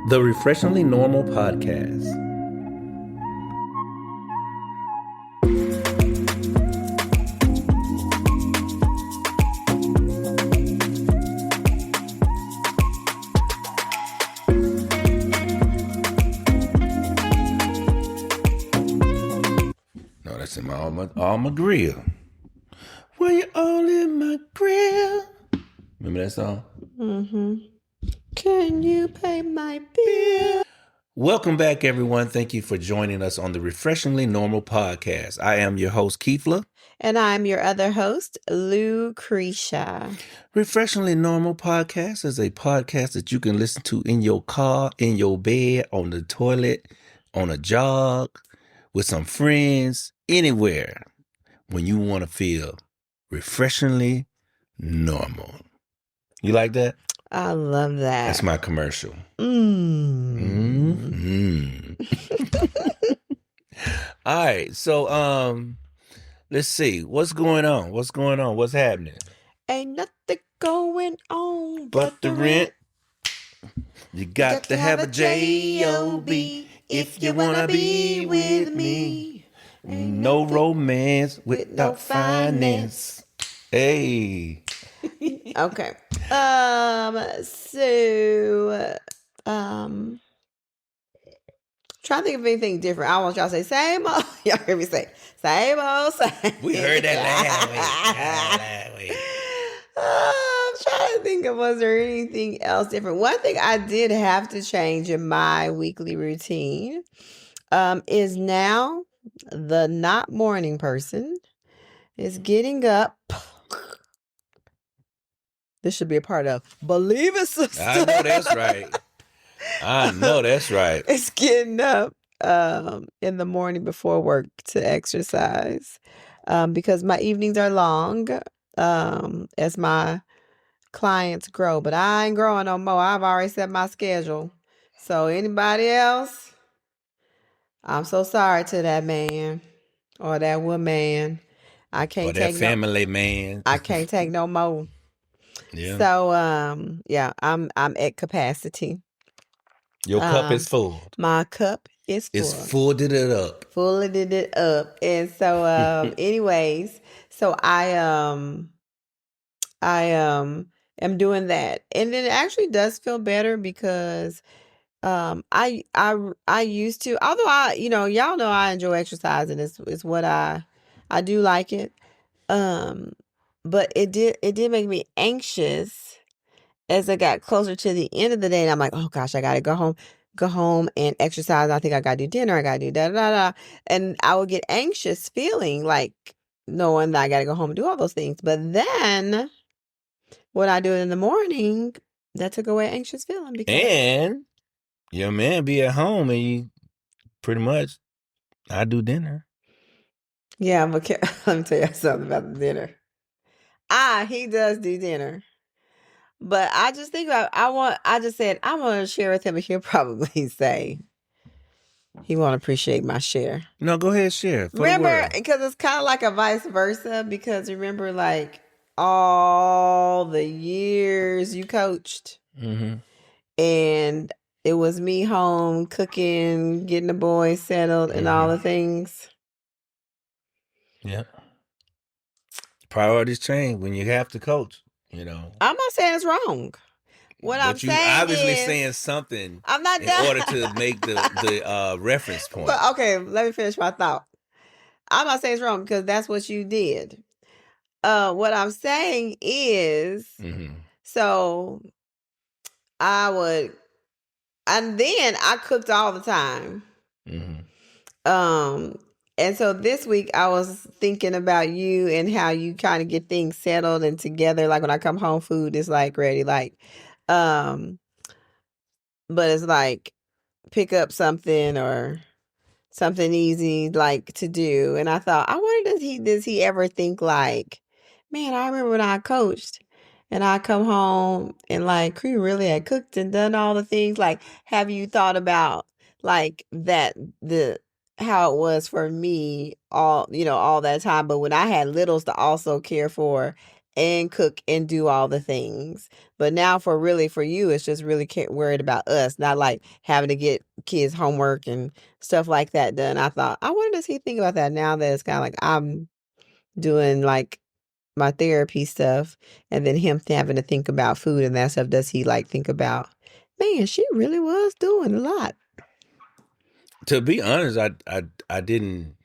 The Refreshingly Normal Podcast. No, that's in my all my grill. Well, you all in my grill. Remember that song? Mm-hmm. Can you pay my bill? Welcome back, everyone. Thank you for joining us on the Refreshingly Normal Podcast. I am your host, Keefla. And I'm your other host, Lucretia. Refreshingly Normal Podcast is a podcast that you can listen to in your car, in your bed, on the toilet, on a jog, with some friends, anywhere, when you want to feel refreshingly normal. You like that? I love that. That's my commercial. All right, so let's see. What's going on? What's happening? Ain't nothing going on But the rent. You got to have a J-O-B if you want to be with me. No romance without finance. Hey. Okay. Trying to think of anything different. I want y'all to say same old. Y'all hear me say same old, same. We heard that last week. I'm trying to think of, was there anything else different? One thing I did have to change in my weekly routine is now the not morning person is getting up. This should be a part of Believe It, Sister. I know that's right. It's getting up in the morning before work to exercise because my evenings are long as my clients grow. But I ain't growing no more. I've already set my schedule. So anybody else, I'm so sorry to that man or that woman. I can't take that family man. I can't take no more. Yeah. So yeah, I'm at capacity. Your cup is full. My cup is full. It's full it up. Full it up. And so anyways, so I am doing that. And then it actually does feel better because I used to, although y'all know I enjoy exercising. It's what I do like it. But it did make me anxious as I got closer to the end of the day. And I'm like, oh gosh, I gotta go home and exercise. I think I gotta do dinner. I gotta do da. And I would get anxious feeling like knowing that I gotta go home and do all those things. But then when I do it in the morning, that took away anxious feeling. And your man be at home and you pretty much, I do dinner. Yeah, but let me tell you something about the dinner. He does do dinner. But I just think I just said I'm going to share with him, and he'll probably say he won't appreciate my share. No, go ahead, share. Remember, because it's kind of like a vice versa, because remember, like, all the years you coached, and it was me home cooking, getting the boys settled, and all the things. Yeah. Priorities change when you have to coach. I'm not saying it's wrong. What I'm saying is, you obviously saying something. I'm not in order to make the reference point. But okay, let me finish my thought. I'm not saying it's wrong because that's what you did. What I'm saying is, so and then I cooked all the time. And so this week I was thinking about you and how you kind of get things settled and together. Like when I come home, food is like ready, but it's like pick up something or something easy like to do. And I thought, I wonder, does he ever think like, man, I remember when I coached and I come home and like Cree really had cooked and done all the things. Like, have you thought about like that, how it was for me all that time, but when I had littles to also care for and cook and do all the things. But now for you, it's just really worried about us, not like having to get kids homework and stuff like that done. I thought, I wonder, does he think about that now that it's kind of like I'm doing like my therapy stuff and then him having to think about food and that stuff? Does he like think about, man, she really was doing a lot? To be honest, I didn't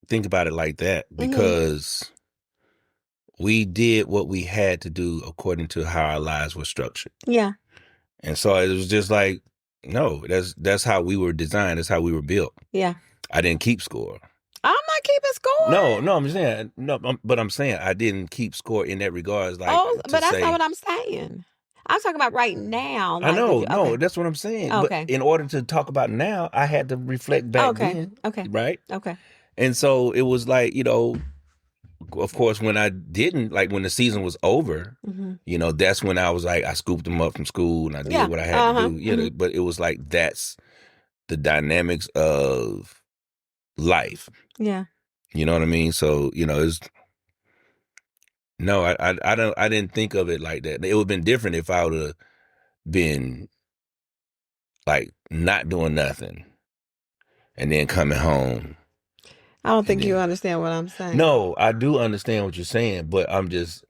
think about it like that, because we did what we had to do according to how our lives were structured. Yeah. And so it was just like, no, that's how we were designed. That's how we were built. Yeah. I didn't keep score. I'm not keeping score. No, I'm saying but I'm saying I didn't keep score in that regards. Like, but that's not what I'm saying. I'm talking about right now. I Like, know, okay. that's what I'm saying. Okay. But in order to talk about now, I had to reflect back then. Okay. Right? Okay. And so it was like, of course, when I didn't, like when the season was over, that's when I was like, I scooped them up from school and I did what I had to do. Yeah, but it was like, that's the dynamics of life. Yeah. You know what I mean? So, it's, no, I didn't think of it like that. It would have been different if I would have been like not doing nothing and then coming home. I don't think you understand what I'm saying. No, I do understand what you're saying, but I'm just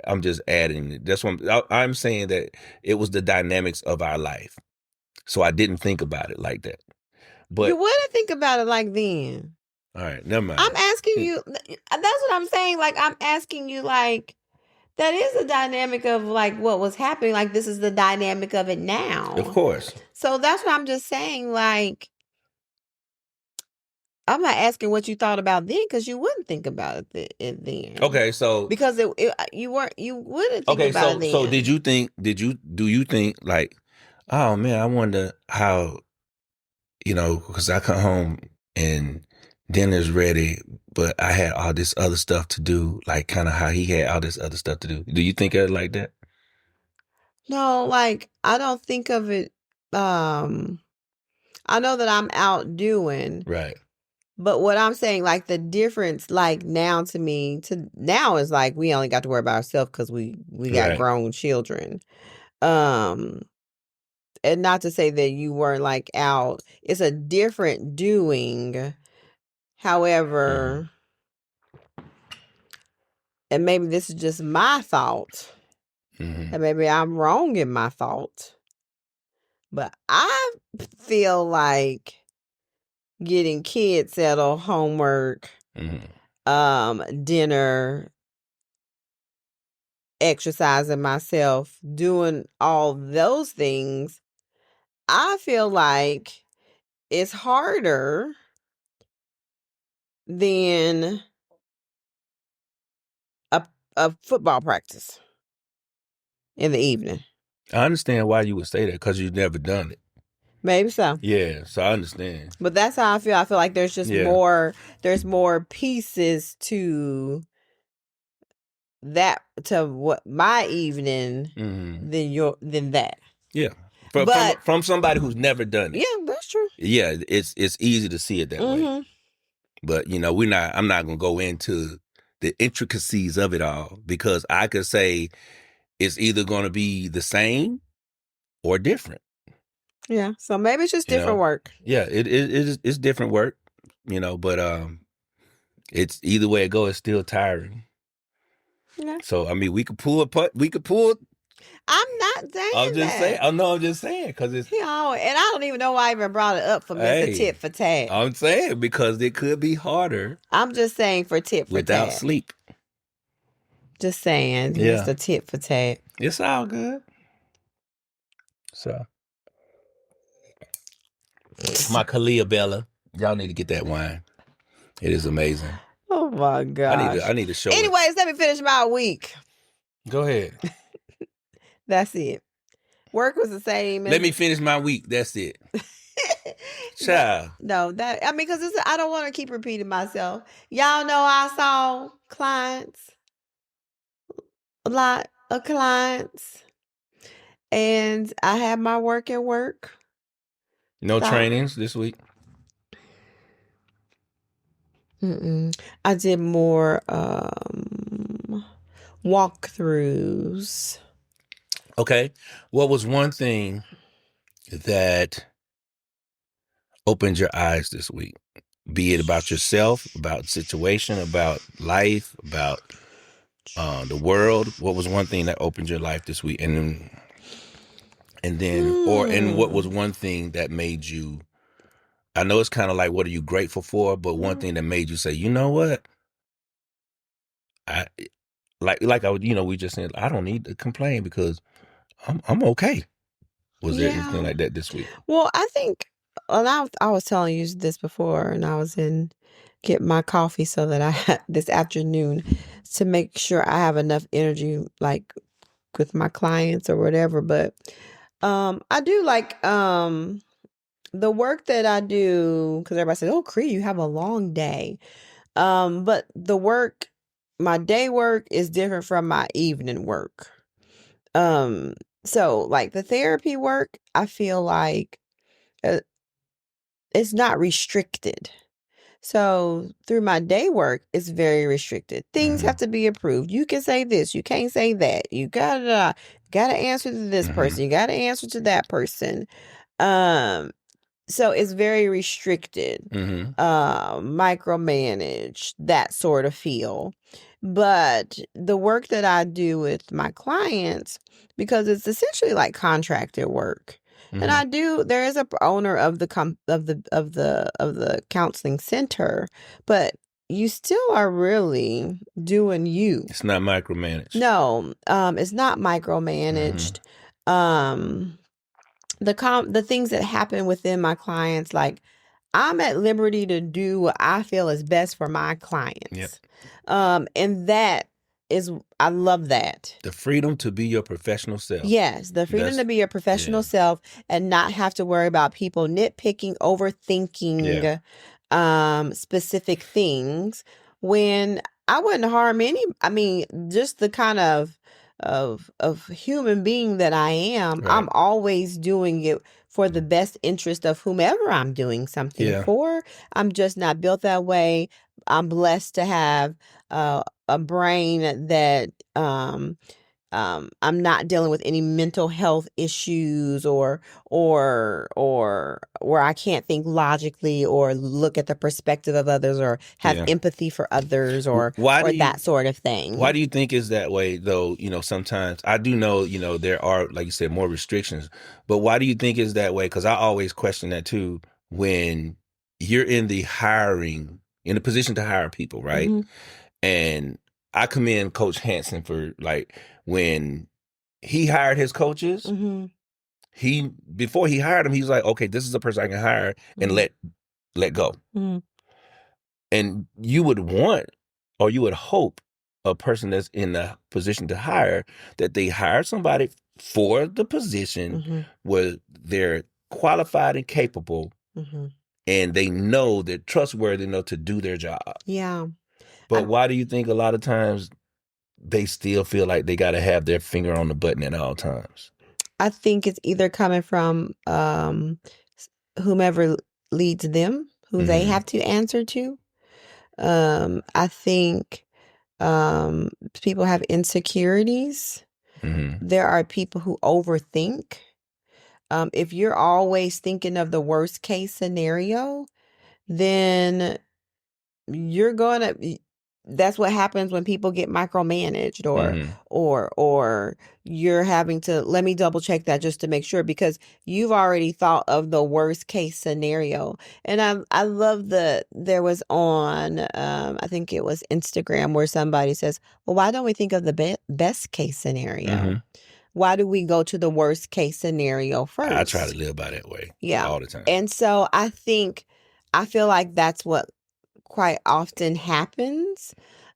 adding it. That's what I'm saying, that it was the dynamics of our life. So I didn't think about it like that. But you wouldn't think about it like then. All right, never mind. I'm asking you, that's what I'm saying. Like, I'm asking you, like, that is the dynamic of like what was happening. Like, this is the dynamic of it now. Of course. So that's what I'm just saying. Like, I'm not asking what you thought about then, because you wouldn't think about it then. Okay, so because you wouldn't think about it then. So do you think like, oh man, I wonder how, because I come home and dinner's ready, but I had all this other stuff to do, like kind of how he had all this other stuff to do. Do you think of it like that? No, like, I don't think of it. I know that I'm out doing. Right. But what I'm saying, like, the difference, like, now to me, now is like we only got to worry about ourselves because we got grown children. And not to say that you weren't like out. It's a different doing. However, and maybe this is just my thought, and maybe I'm wrong in my thought, but I feel like getting kids settled, homework, dinner, exercising myself, doing all those things, I feel like it's harder than a football practice in the evening. I understand why you would say that, because you've never done it. Maybe so. Yeah, so I understand. But that's how I feel. I feel like there's just more pieces to that, to what my evening than that. Yeah. From somebody who's never done it. Yeah, that's true. Yeah, it's easy to see it that way. But I'm not gonna go into the intricacies of it all, because I could say it's either gonna be the same or different. Yeah, so maybe it's just different work. Yeah, it's different work, but it's either way it goes, it's still tiring. Yeah. So I mean, we could pull. I'm not saying I'm just saying. I'm just saying, because it's. And I don't even know why I even brought it up for Mr. Tit for Tat. I'm saying because it could be harder. I'm just saying for tit for without tat. sleep. Just saying, Mr. Tit for Tat. It's all good. So, my Kalia Bella, y'all need to get that wine. It is amazing. Oh my gosh. I need to show. Anyways, let me finish my week. Go ahead. That's it. Work was the same. Let me finish my week. That's it. Child. No, because I don't want to keep repeating myself. Y'all know I saw a lot of clients, and I had my work at work. No trainings this week? I did more walkthroughs. Okay. What was one thing that opened your eyes this week? Be it about yourself, about situation, about life, about the world. What was one thing that opened your life this week? And what was one thing that made you, I know it's kind of like, what are you grateful for? But one thing that made you say, you know what? I we just said, I don't need to complain because I'm okay. Was there anything like that this week? Well, I think, and I was telling you this before, and I was in get my coffee so that I had this afternoon to make sure I have enough energy, like with my clients or whatever. But I do like the work that I do, because everybody says, "Oh, Cree, you have a long day." But my day work is different from my evening work. So like the therapy work, I feel like uh, it's not restricted. So through my day work, it's very restricted. Things have to be approved. You can say this, you can't say that. You gotta answer to this person. You gotta answer to that person. Um, so it's very restricted, micromanaged, that sort of feel. But the work that I do with my clients, because it's essentially like contracted work, and there is a owner of the counseling center, but you still are really doing you. It's not micromanaged. No, it's not micromanaged. The things that happen within my clients, like I'm at liberty to do what I feel is best for my clients. And that is, I love that. The freedom to be your professional self. Yes, the freedom to be your professional self and not have to worry about people nitpicking, overthinking specific things when I wouldn't harm just the kind of human being that I am. Right. I'm always doing it for the best interest of whomever I'm doing something for. I'm just not built that way. I'm blessed to have a brain that I'm not dealing with any mental health issues or where I can't think logically or look at the perspective of others or have empathy for others or that sort of thing. Why do you think is that way though? Sometimes I do know, there are, like you said, more restrictions, but why do you think is that way? Because I always question that too when you're in the position to hire people, right? And I commend Coach Hansen for when he hired his coaches, before he hired them, he was like, okay, this is a person I can hire and let go. And you would want, or you would hope, a person that's in the position to hire, that they hire somebody for the position where they're qualified and capable and they know they're trustworthy enough to do their job. Yeah. But why do you think a lot of times they still feel like they got to have their finger on the button at all times? I think it's either coming from whomever leads them, who they have to answer to. I think people have insecurities. There are people who overthink. If you're always thinking of the worst case scenario, then that's what happens when people get micromanaged or you're having to, let me double check that just to make sure, because you've already thought of the worst case scenario. And I love there was on, I think it was Instagram, where somebody says, well, why don't we think of the best case scenario? Why do we go to the worst case scenario first? I try to live by that way all the time. And so I feel like that's what quite often happens,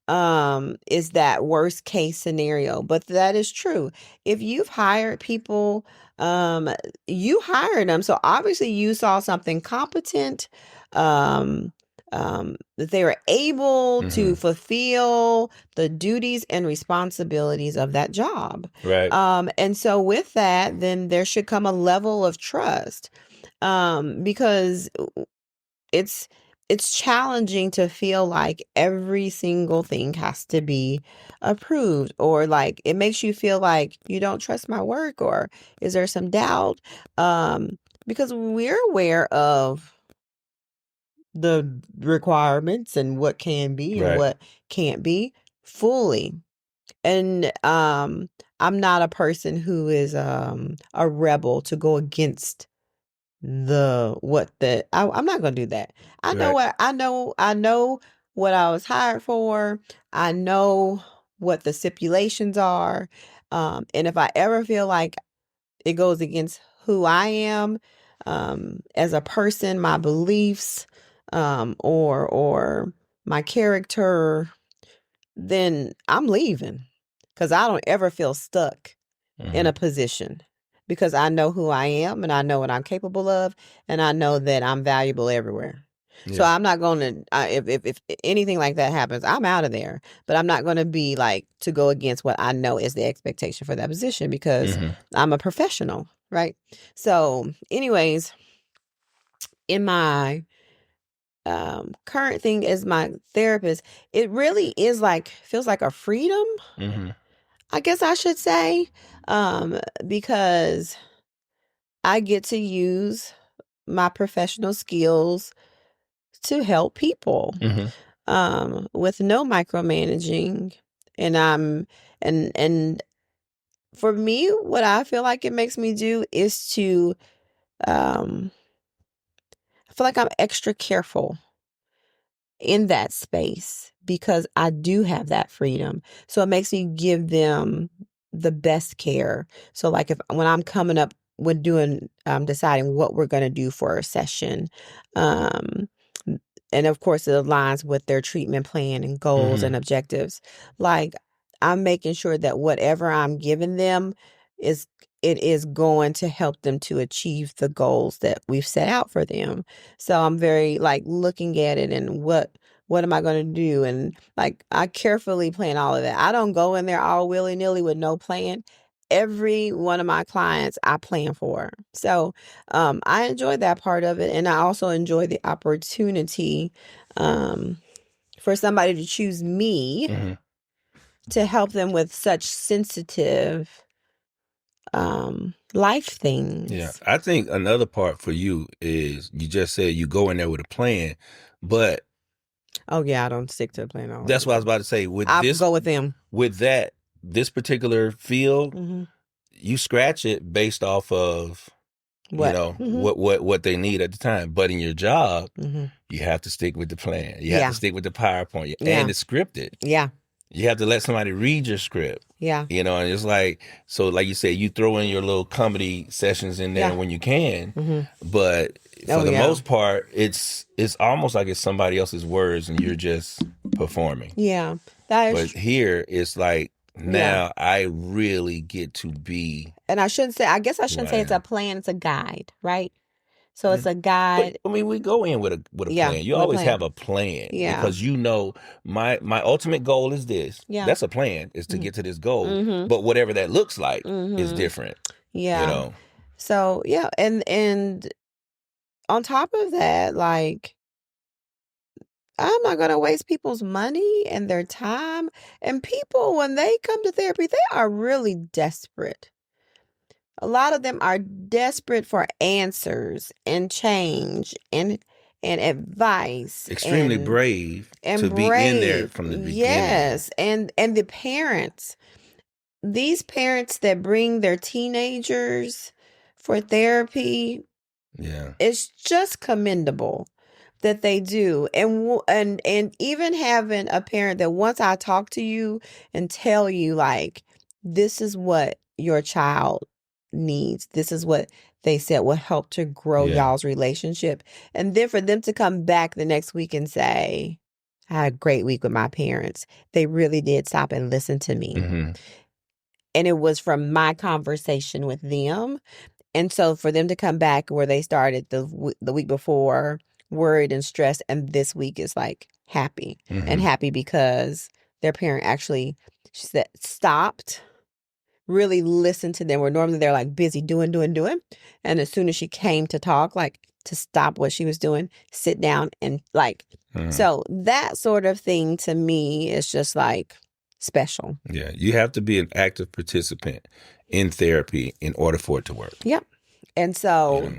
is that worst case scenario. But that is true. If you've hired people, you hired them. So obviously you saw something competent, that they were able to fulfill the duties and responsibilities of that job. Right. And so with that, then there should come a level of trust, because it's challenging to feel like every single thing has to be approved, or like it makes you feel like you don't trust my work, or is there some doubt? Because we're aware of the requirements and what can be and Right. what can't be fully. And I'm not a person who is a rebel to go against I'm not gonna do that. I know Right. what I know what I was hired for. I know what the stipulations are. And if I ever feel like it goes against who I am, as a person, my beliefs, or my character, then I'm leaving, because I don't ever feel stuck in a position, because I know who I am and I know what I'm capable of, and I know that I'm valuable everywhere. So Yeah. I'm not going to, if anything like that happens, I'm out of there. But I'm not going to be like to go against what I know is the expectation for that position, because I'm a professional, right? So, anyways, in my current thing as my therapist, it really is like, feels like a freedom, I guess I should say, because I get to use my professional skills to help people, with no micromanaging. And and for me, what I feel like it makes me do is to, um, I feel like I'm extra careful in that space, because I do have that freedom. So it makes me give them the best care. So like, if when I'm coming up with doing deciding what we're going to do for a session, um and of course it aligns with their treatment plan and goals and objectives, like, I'm making sure that whatever I'm giving them is it is going to help them to achieve the goals that we've set out for them. So I'm very like looking at it, and what am I going to do? And like, I carefully plan all of that. I don't go in there all willy-nilly with no plan. Every one of my clients I plan for. So I enjoy that part of it. And I also enjoy the opportunity for somebody to choose me to help them with such sensitive life things. Yeah. I think another part for you is you just said you go in there with a plan, but Oh yeah, I don't stick to a plan all that's the what I was time. about to say. With I this, go with them. with that, this particular field, you scratch it based off of What? what they need at the time. But in your job, you have to stick with the plan. You have to stick with the PowerPoint, and it's scripted. Yeah. You have to let somebody read your script. Yeah. And it's like, so like you said, you throw in your little comedy sessions in there when you can, but for the most part, it's almost like it's somebody else's words and you're just performing. Yeah. That But is here, it's like, now I really get to be. And I shouldn't say, I guess I shouldn't say it's a plan, it's a guide, right? So it's a But guide. I mean, we go in with a plan. You with a always plan. have a plan, Yeah. because my ultimate goal is this. Yeah. That's a plan, is to get to this goal. But whatever that looks like is different. Yeah. So yeah, and on top of that, like, I'm not gonna waste people's money and their time. And people, when they come to therapy, they are really desperate. A lot of them are desperate for answers and change and advice. Extremely brave to be in there from the beginning. Yes, and the parents, these parents that bring their teenagers for therapy, it's just commendable that they do. And even having a parent that, once I talk to you and tell you, like, this is what your child needs, this is what they said will help to grow y'all's relationship, and then for them to come back the next week and say, I had a great week with my parents, they really did stop and listen to me, and it was from my conversation with them. And so for them to come back where they started the week before worried and stressed, and this week is like happy, and happy because their parent actually stopped, really listen to them, where normally they're like busy doing. And as soon as she came to talk, like to stop what she was doing, sit down and like, so that sort of thing to me is just like special. Yeah, you have to be an active participant in therapy in order for it to work. Yep. And so,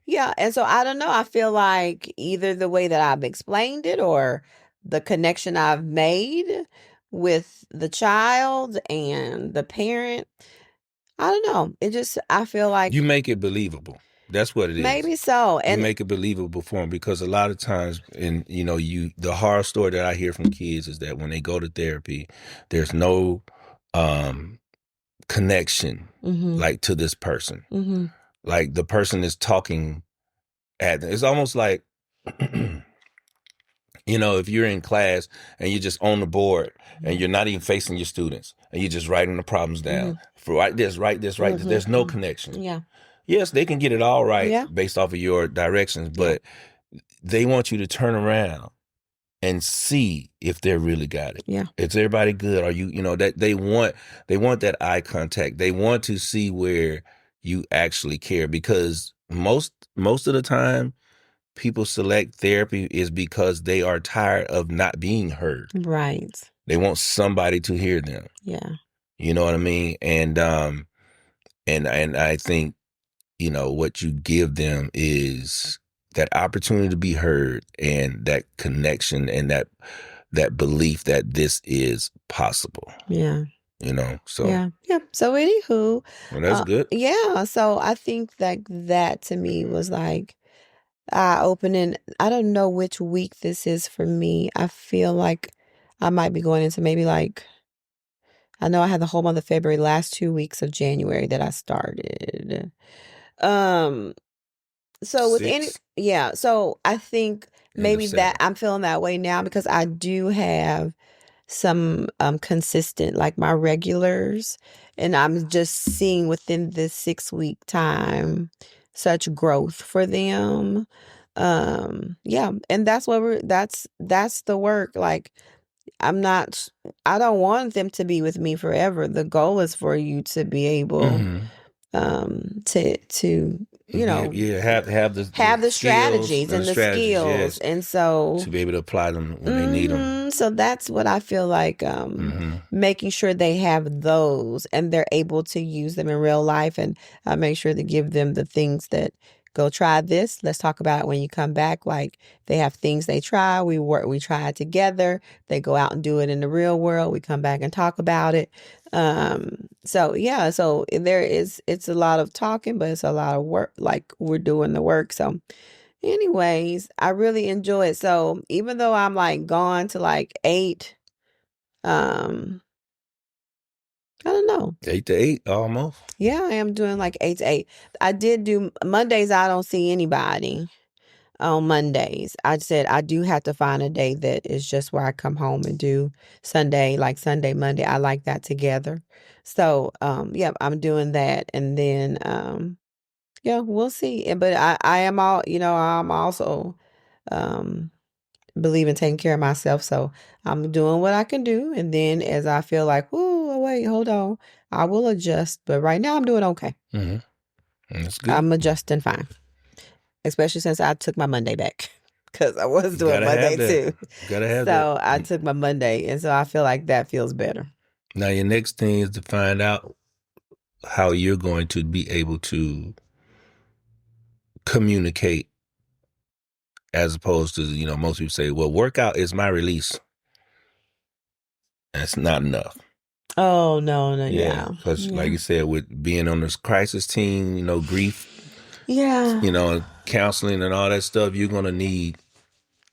yeah. And so I don't know. I feel like either the way that I've explained it or the connection I've made with the child and the parent, I don't know. It just, I feel like you make it believable. That's what it is. maybe so. And you make it believable for them, because a lot of times, and the horror story that I hear from kids is that when they go to therapy, there's no connection like to this person. Like the person is talking at them. It's almost like if you're in class and you're just on the board and you're not even facing your students and you're just writing the problems down. For write this. There's no connection. Yeah. Yes, they can get it all right based off of your directions, but they want you to turn around and see if they really got it. Yeah. Is everybody good? Are you, that they want that eye contact. They want to see where you actually care, because most of the time people select therapy is because they are tired of not being heard. Right. They want somebody to hear them. Yeah. You know what I mean? And I think, what you give them is that opportunity to be heard and that connection and that belief that this is possible. Yeah. So. Yeah. So anywho. Well, that's good. Yeah. So I think that to me was like eye-opening. I don't know which week this is for me. I feel like I might be going into maybe like, I know I had the whole month of February, last 2 weeks of January that I started. So with so I think maybe that I'm feeling that way now because I do have some consistent, like my regulars, and I'm just seeing within this 6-week time such growth for them. And that's what that's the work. Like I don't want them to be with me forever. The goal is for you to be able to have the strategies and the skills, and so to be able to apply them when they need them. So that's what I feel like, making sure they have those and they're able to use them in real life, and I make sure to give them the things that go try this. Let's talk about it when you come back. Like they have things they try. We try it together. They go out and do it in the real world. We come back and talk about it. So it's a lot of talking, but it's a lot of work. Like we're doing the work. So anyways, I really enjoy it. So even though I'm like gone to like 8, I don't know. 8 to 8 almost. Yeah, I am doing like 8 to 8. I did do Mondays. I don't see anybody on Mondays. I said I do have to find a day that is just where I come home and do Sunday, like Sunday, Monday. I like that together. So, I'm doing that. And then, we'll see. But I am I'm also, believe in taking care of myself. So I'm doing what I can do. And then as I feel like, oh, wait, hold on, I will adjust. But right now I'm doing okay. That's good. I'm adjusting fine. Especially since I took my Monday back. Because I was doing Monday too. Gotta have that. So I took my Monday. And so I feel like that feels better. Now your next thing is to find out how you're going to be able to communicate, as opposed to, most people say, well, workout is my release. That's not enough. Oh, no. Yeah. Because like you said, with being on this crisis team, grief, counseling and all that stuff, you're going to need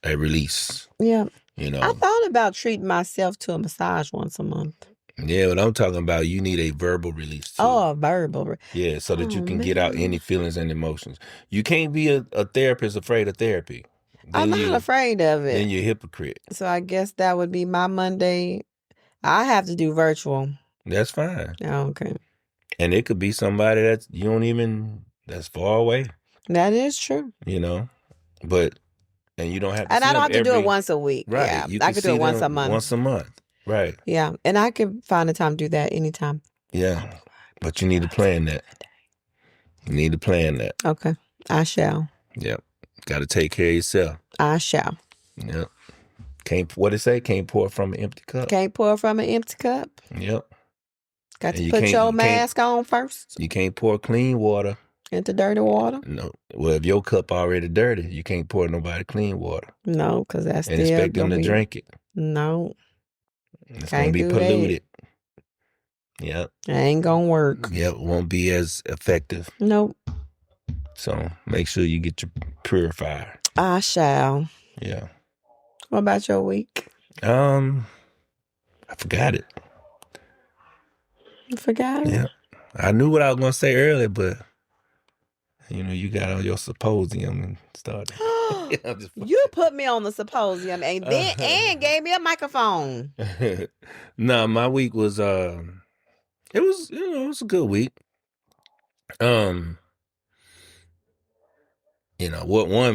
a release. Yeah. I thought about treating myself to a massage once a month. Yeah, but I'm talking about you need a verbal release too. Oh, a verbal. Yeah, so that you can get out any feelings and emotions. You can't be a therapist afraid of therapy. I'm not afraid of it. Then you're a hypocrite. So I guess that would be my Monday. I have to do virtual. That's fine. Oh, okay. And it could be somebody that you don't even, that's far away. That is true. But, and you don't have to. And I don't have to do it once a week. Right. Yeah. I could do it once a month. Once a month. Right. Yeah. And I could find a time to do that anytime. Yeah. But you need to plan that. You need to plan that. Okay, I shall. Yep. Got to take care of yourself. I shall. Yep. What it say? Can't pour from an empty cup. Can't pour from an empty cup. Yep. Got And to put your mask on first. You can't pour clean water into dirty water. No. Well, if your cup already dirty, you can't pour nobody clean water. No, because that's and expect them to drink it. No. It's gonna be polluted. Yep. It ain't gonna work. Yep. Won't be as effective. Nope. So make sure you get your purifier. I shall. Yeah. What about your week? I forgot it. You forgot it? Yeah. I knew what I was gonna say earlier, but you got on your symposium and started. You put me on the symposium and then and gave me a microphone. No, my week was it was a good week. One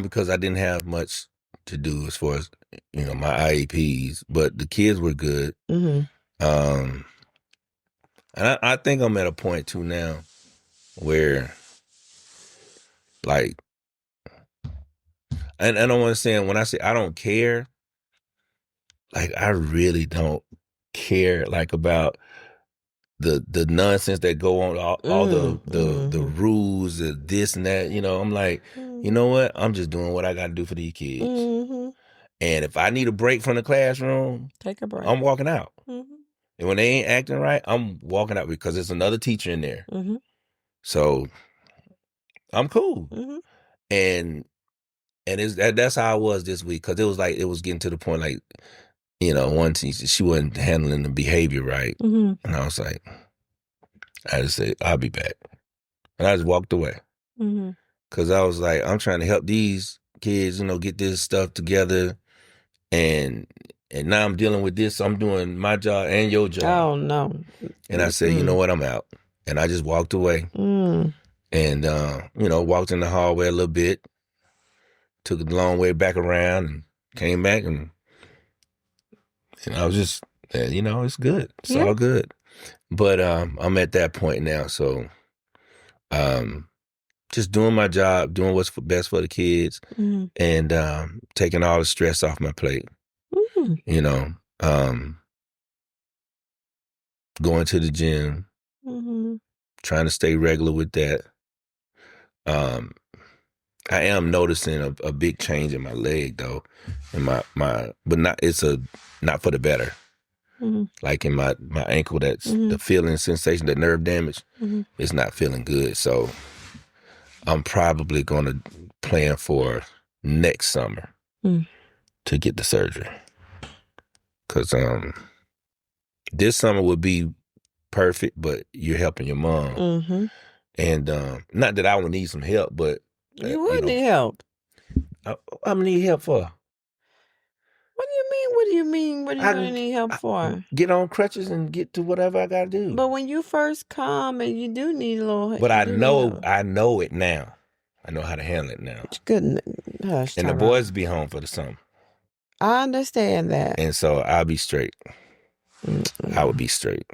because I didn't have much to do as far as my IEPs, but the kids were good. Mm-hmm. And I think I'm at a point too now where, like, and I don't understand when I say I don't care, like I really don't care, like about the nonsense that go on, all the rules, this and that. I'm like, you know what? I'm just doing what I got to do for these kids. Mm-hmm. And if I need a break from the classroom, take a break. I'm walking out. Mm-hmm. And when they ain't acting right, I'm walking out because there's another teacher in there. Mm-hmm. So I'm cool. Mm-hmm. And that's how I was this week, because it was getting to the point, like, one teacher, she wasn't handling the behavior right. Mm-hmm. And I was like, I just said, I'll be back. And I just walked away. Mm-hmm. Because I was like, I'm trying to help these kids, get this stuff together. And now I'm dealing with this. So I'm doing my job and your job. Oh, no. And I said, you know what? I'm out. And I just walked away. And, walked in the hallway a little bit. Took a long way back around and came back. And I was just, it's good. It's all good. But I'm at that point now. So just doing my job, doing what's best for the kids, and taking all the stress off my plate. Going to the gym, trying to stay regular with that. I am noticing a big change in my leg though, in my but not for the better. Like in my ankle, that's the feeling, sensation, the nerve damage. It's not feeling good. So I'm probably going to plan for next summer to get the surgery. Because this summer would be perfect, but you're helping your mom. And not that I would need some help, but... You would need help. I'm need help for? What do you mean? What do you mean? What are you going to need help for? Get on crutches and get to whatever I got to do. But when you first come, and you do need a little help. But I know it now. I know how to handle it now. Good. Hush, and the boys be home for the summer. I understand that. And so I'll be straight. I would be straight.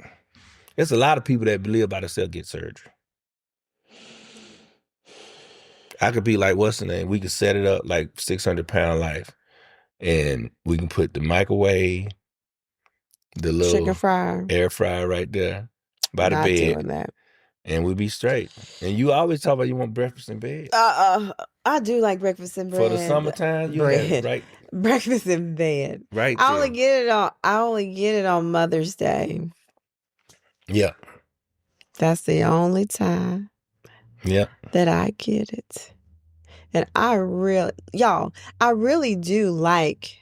There's a lot of people that believe by themselves get surgery. I could be like, what's the name? We could set it up like 600-pound life. And we can put the microwave, the little chicken fryer, air fryer right there by the bed. Doing that. And we'll be straight. And you always talk about you want breakfast in bed. I do like breakfast in bed. For the summertime, you have right. Breakfast in bed. Right. I only get it on Mother's Day. Yeah. That's the only time. Yeah. That I get it. And I really do like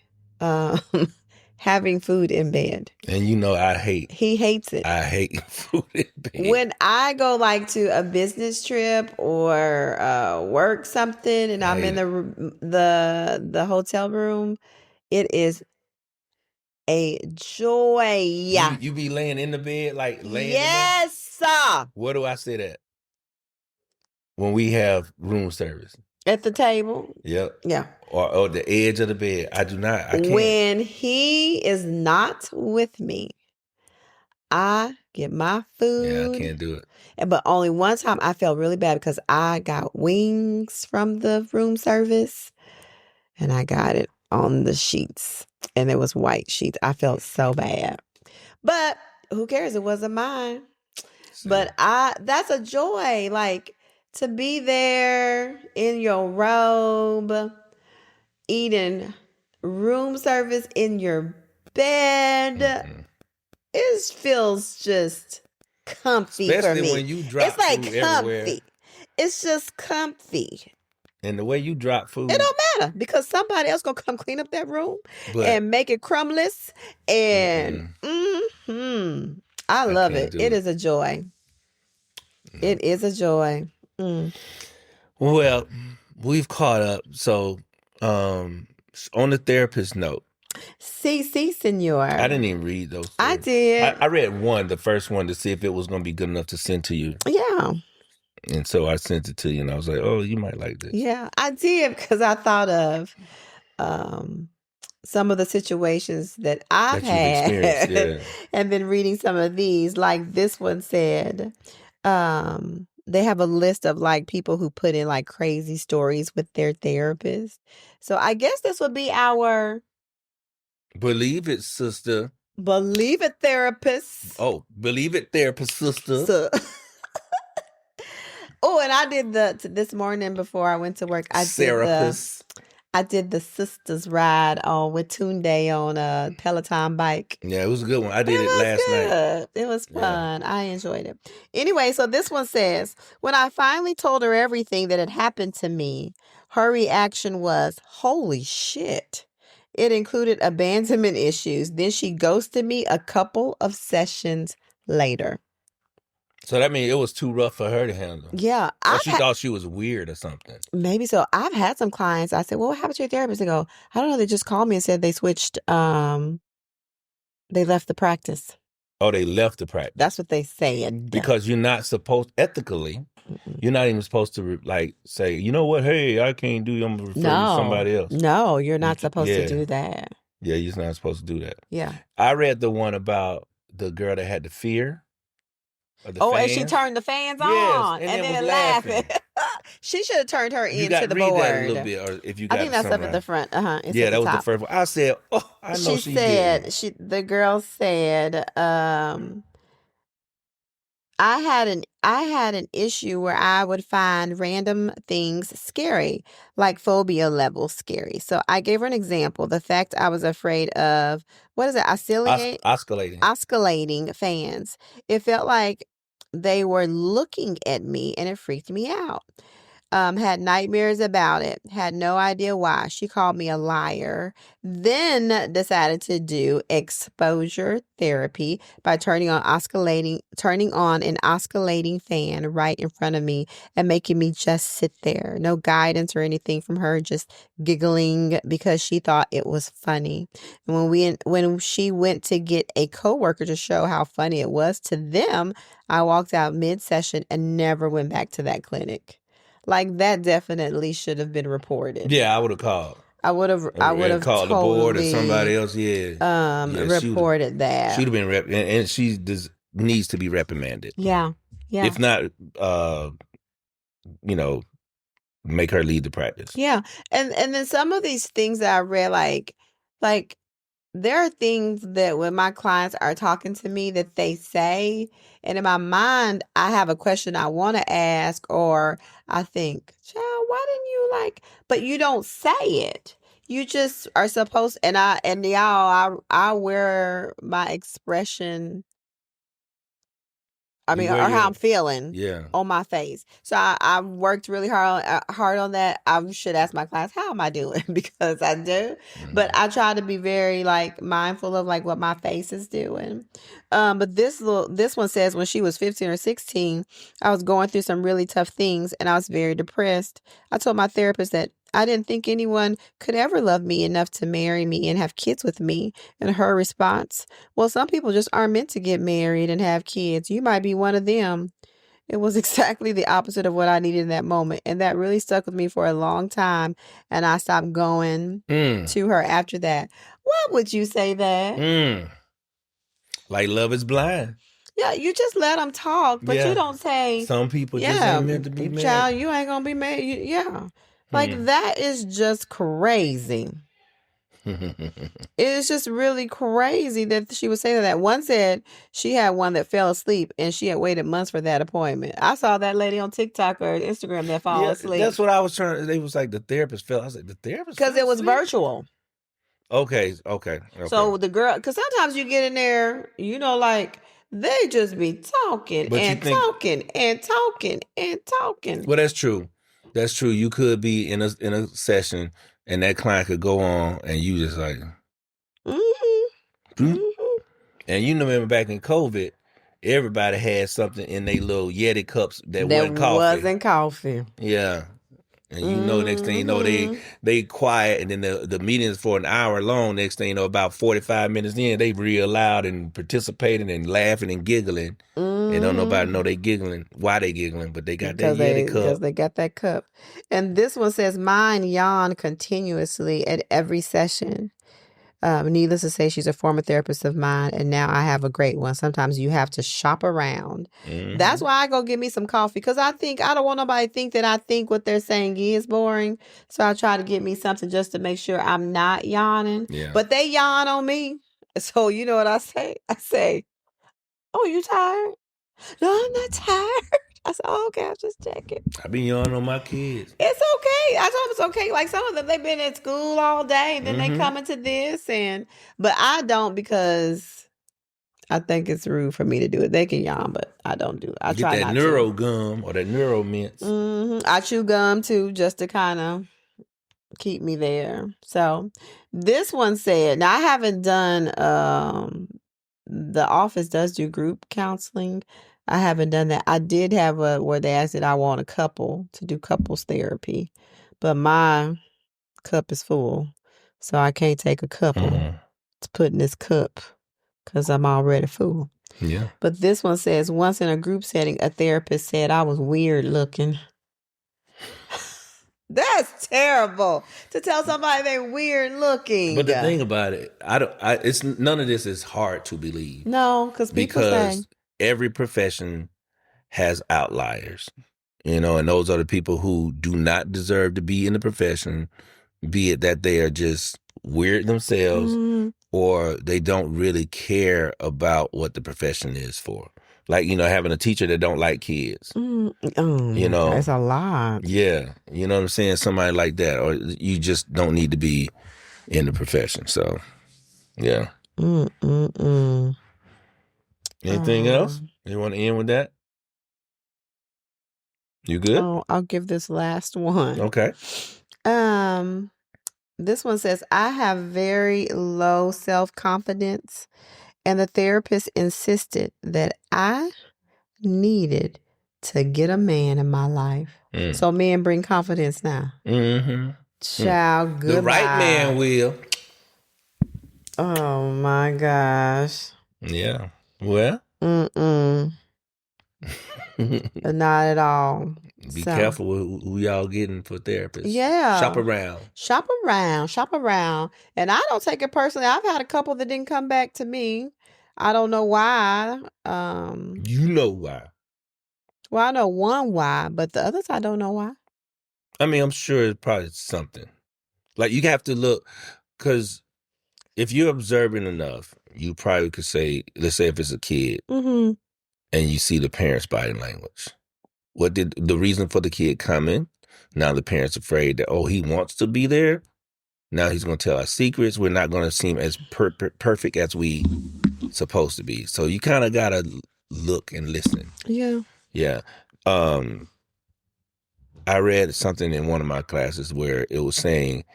having food in bed. And he hates it. I hate food in bed. When I go like to a business trip or work something and I'm in the hotel room, it is a joy. You be laying in the bed, like laying yes, sir. Where do I sit at? When we have room service. At the table? Yep. Yeah. Or the edge of the bed. I can't. When he is not with me, I get my Yeah, food. I can't do it. But only one time I felt really bad because I got wings from the room service and I got it on the sheets and it was white sheets. I felt so bad. But who cares? It wasn't mine. But that's a joy, like to be there in your robe, eating room service in your bed. It feels just comfy for Especially me. when you drop It's like food everywhere. comfy. It's just comfy. And the way you drop food. It don't matter because somebody else gonna come clean up that room But and make it crumbless. And I love can't it. do It it. is a joy. It is a joy. Well, we've caught up. So, on the therapist note, Si, senor. I didn't even read those things. I did. I read one, the first one, to see if it was going to be good enough to send to you. Yeah. And so I sent it to you, and I was like, "Oh, you might like this." Yeah, I did because I thought of some of the situations that I've That you've had, experienced, and been reading some of these. Like this one said, they have a list of like people who put in like crazy stories with their therapist. So I guess this would be our Believe it, sister. believe it therapist. Oh, believe it, therapist, sister. So, oh, and I did this morning before I went to work. I did the sisters ride on with Tunde on a Peloton bike. Yeah, it was a good one. I did it last night. It was fun. I enjoyed it. Anyway, so this one says, when I finally told her everything that had happened to me, her reaction was, holy shit. It included abandonment issues. Then she ghosted me a couple of sessions later. So that means it was too rough for her to handle. Yeah. Or she thought she was weird or something. Maybe so. I've had some clients. I said, well, what happened to your therapist? They go, I don't know. They just called me and said they switched. They left the practice. Oh, they left the practice. That's what they said. Because you're not supposed, ethically, you're not even supposed to like say, you know what? Hey, I can't do. I'm gonna refer you to somebody else. No, you're not supposed to do that. Yeah, you're not supposed to do that. Yeah. I read the one about the girl that had the fear. And she turned the fans on, and then laughing. She should have turned her into the board. That a little bit, or if you got I think that's up at the front. Yeah, that was the first one. I said, "Oh, I know." She said, the girl said, I had an issue where I would find random things scary, like phobia level scary. So I gave her an example. The fact I was afraid of, what is it? Oscillating fans. It felt like they were looking at me and it freaked me out. Had nightmares about it, had no idea why. She called me a liar, then decided to do exposure therapy by turning on an oscillating fan right in front of me and making me just sit there. No guidance or anything from her, just giggling because she thought it was funny. And when she went to get a coworker to show how funny it was to them, I walked out mid-session and never went back to that clinic. Like, that definitely should have been reported. Yeah, I would have called. I would have called the board or somebody else. Reported that. She'd have been and she needs to be reprimanded. Yeah. If not, make her leave the practice. Yeah, and then some of these things that I read, like there are things that when my clients are talking to me that they say, and in my mind, I have a question I want to ask, or I think, child, why didn't you but you don't say it. You just are supposed, and I wear my expression, or how I'm feeling on my face. So I worked really hard on that. I should ask my clients, how am I doing? Because I do. But I try to be very mindful of what my face is doing. But this one says, when she was 15 or 16, I was going through some really tough things and I was very depressed. I told my therapist that I didn't think anyone could ever love me enough to marry me and have kids with me. And her response, well, some people just aren't meant to get married and have kids. You might be one of them. It was exactly the opposite of what I needed in that moment. And that really stuck with me for a long time. And I stopped going to her after that. Why would you say that? Like love is blind. Yeah, you just let them talk, but you don't say, Some people just yeah, ain't meant to be married. child, you ain't gonna be married. Yeah. Like that is just crazy. It's just really crazy that she was saying that. One said she had one that fell asleep and she had waited months for that appointment. I saw that lady on TikTok or Instagram that fall asleep. That's what I was trying. They was like the therapist fell. I was like the therapist because it was asleep? virtual. Okay. So the girl, because sometimes you get in there, you know, like they just be talking talking and talking and talking. Well, that's true. That's true. You could be in a session and that client could go on and you just like, and you remember back in COVID, everybody had something in their little Yeti cups that wasn't coffee. Yeah. And you know, next thing you know, they quiet, and then the meeting's for an hour long. Next thing you know, about 45 minutes in, they real loud and participating and laughing and giggling. And don't nobody know they giggling. Why they giggling? But they got that Yeti cup. Because they got that cup. And this one says, mine yawn continuously at every session. Needless to say, she's a former therapist of mine, and now I have a great one. Sometimes you have to shop around. That's why I go get me some coffee, because I don't want nobody to think that I think what they're saying is boring. So I try to get me something just to make sure I'm not yawning. Yeah. But they yawn on me. So you know what I say? I say, oh, you tired? No, I'm not tired. I said, oh, okay, I'm just checking. I be yawning on my kids. It's okay. I told them it's okay. Like some of them, they've been at school all day, and then they come into this, but I don't, because I think it's rude for me to do it. They can yawn, but I don't do it. I try not to. Get that neuro gum or that neuro mints. I chew gum too, just to kind of keep me there. So this one said, now I haven't done, the office does do group counseling. I haven't done that. I did have where they asked that I want a couple to do couples therapy, but my cup is full, so I can't take a couple to put in this cup because I'm already full. Yeah. But this one says, once in a group setting, a therapist said I was weird looking. That's terrible to tell somebody they're weird looking. But the thing about it, it's none of this is hard to believe. No, because every profession has outliers, and those are the people who do not deserve to be in the profession, be it that they are just weird themselves or they don't really care about what the profession is for. Like, having a teacher that don't like kids. That's a lot. Yeah. You know what I'm saying? Somebody like that. Or you just don't need to be in the profession. So, yeah. Anything else? You want to end with that? You good? Oh, I'll give this last one. Okay. This one says, I have very low self-confidence, and the therapist insisted that I needed to get a man in my life. So men bring confidence now. Child, goodbye. The right man will. Oh my gosh. Yeah. Well. Not at all. Be careful with who y'all getting for therapists. Yeah. Shop around. And I don't take it personally. I've had a couple that didn't come back to me. I don't know why. You know why. Well, I know one why, but the others I don't know why. I mean, I'm sure it's probably something. Like, you have to look, because if you're observing enough, you probably could say, let's say if it's a kid, and you see the parents' body language. What did the reason for the kid coming? Now the parents afraid that, he wants to be there. Now he's going to tell us secrets. We're not going to seem as perfect as we supposed to be. So you kind of got to look and listen. Yeah. Yeah. I read something in one of my classes where it was saying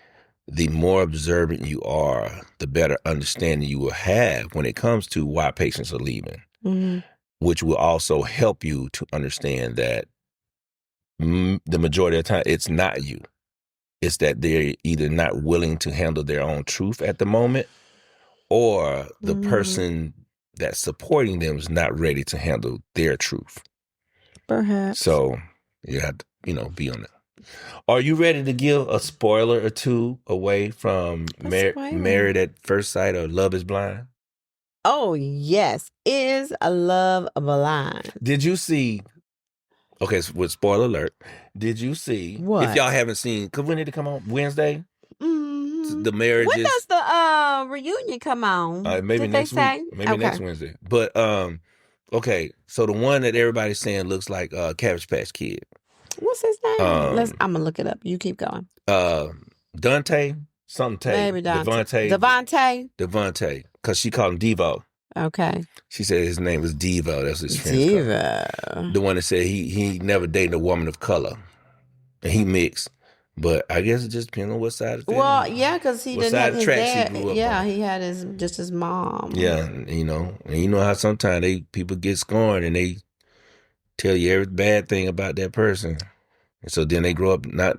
the more observant you are, the better understanding you will have when it comes to why patients are leaving. Which will also help you to understand that the majority of the time, it's not you. It's that they're either not willing to handle their own truth at the moment, or the person that's supporting them is not ready to handle their truth. Perhaps. So you have to, be on it. Are you ready to give a spoiler or two away from Married at First Sight or Love is Blind? Oh, yes. Is a love blind. Did you see? Okay, so with spoiler alert, did you see? What? If y'all haven't seen, because when did it come on? Wednesday? Mm-hmm. The marriages. When does the reunion come on? Maybe Did next they say? week. Maybe next Wednesday. But okay, so the one that everybody's saying looks like Cabbage Patch Kid. What's his name? I'm gonna look it up. You keep going. Dante, something. Maybe Devontae. Devontae, because she called him Devo. Okay. She said his name was Devo. That's his friend's Devo. The one that said he never dated a woman of color, and he mixed. But I guess it just depends on what side of the family. Well, yeah, because he didn't have his dad. He grew up yeah, on. he had his mom. Yeah, and you know how sometimes people get scorned and they tell you every bad thing about that person, and so then they grow up not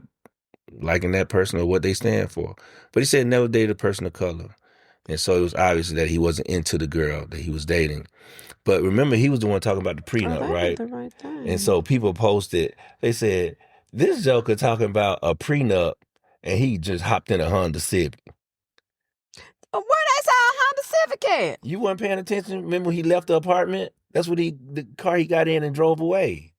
liking that person or what they stand for. But he said never dated a person of color. And so it was obvious that he wasn't into the girl that he was dating. But remember, he was the one talking about the prenup, right? The right thing. And so people posted, they said, this joker talking about a prenup, and he just hopped in a Honda Civic. Where they saw a Honda Civic at? You weren't paying attention? Remember when he left the apartment? That's what the car he got in and drove away.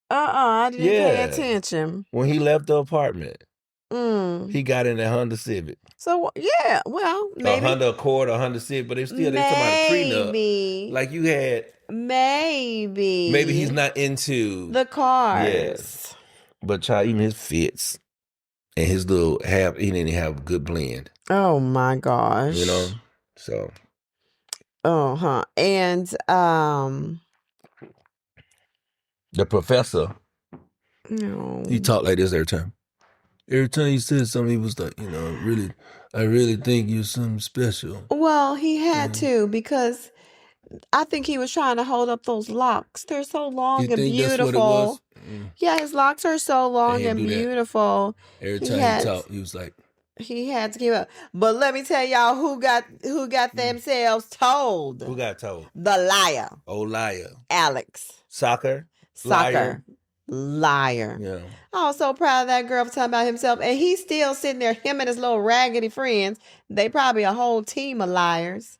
I didn't pay attention. When he left the apartment. Mm. He got in a Honda Civic. So, yeah, well, maybe. A Honda Accord, a Honda Civic, but they talking about a prenup. Like you had. Maybe he's not into the cars. Yes. But child, even his fits and his little he didn't have a good blend. Oh my gosh. You know? So. And the professor. No. He talked like this every time. Every time he said something, he was like, I really think you're something special. Well, he had to, because I think he was trying to hold up those locks. They're so long and beautiful. That's what it was? Yeah, his locks are so long and beautiful. Every time he talked, he was like, he had to give up. But let me tell y'all who got themselves told. Who got told? The liar. Oh, liar. Alex. Soccer. Liar. Yeah. I was so proud of that girl for talking about himself. And he's still sitting there, him and his little raggedy friends. They probably a whole team of liars.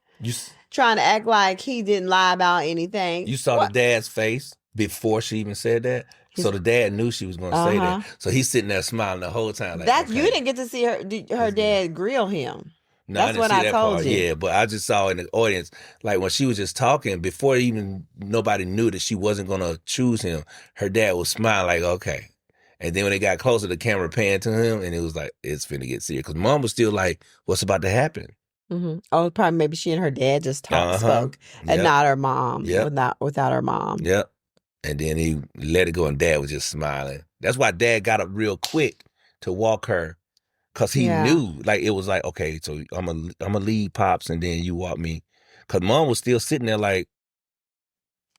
Trying to act like he didn't lie about anything. You saw the dad's face before she even said that? So the dad knew she was going to say that. So he's sitting there smiling the whole time. Like, You didn't get to see her dad grill him. No, that's what I told you. Yeah, but I just saw in the audience, like when she was just talking, before even nobody knew that she wasn't going to choose him, her dad was smiling like, okay. And then when they got closer, the camera panned to him, and it was like, it's finna get serious. Because mom was still like, what's about to happen? Mm-hmm. Oh, probably maybe she and her dad just spoke, and not her mom. Without her mom. Yep. And then he let it go, and dad was just smiling. That's why dad got up real quick to walk her. Because he knew, like, it was like, okay, so I'm gonna leave Pops and then you walk me. Because mom was still sitting there like,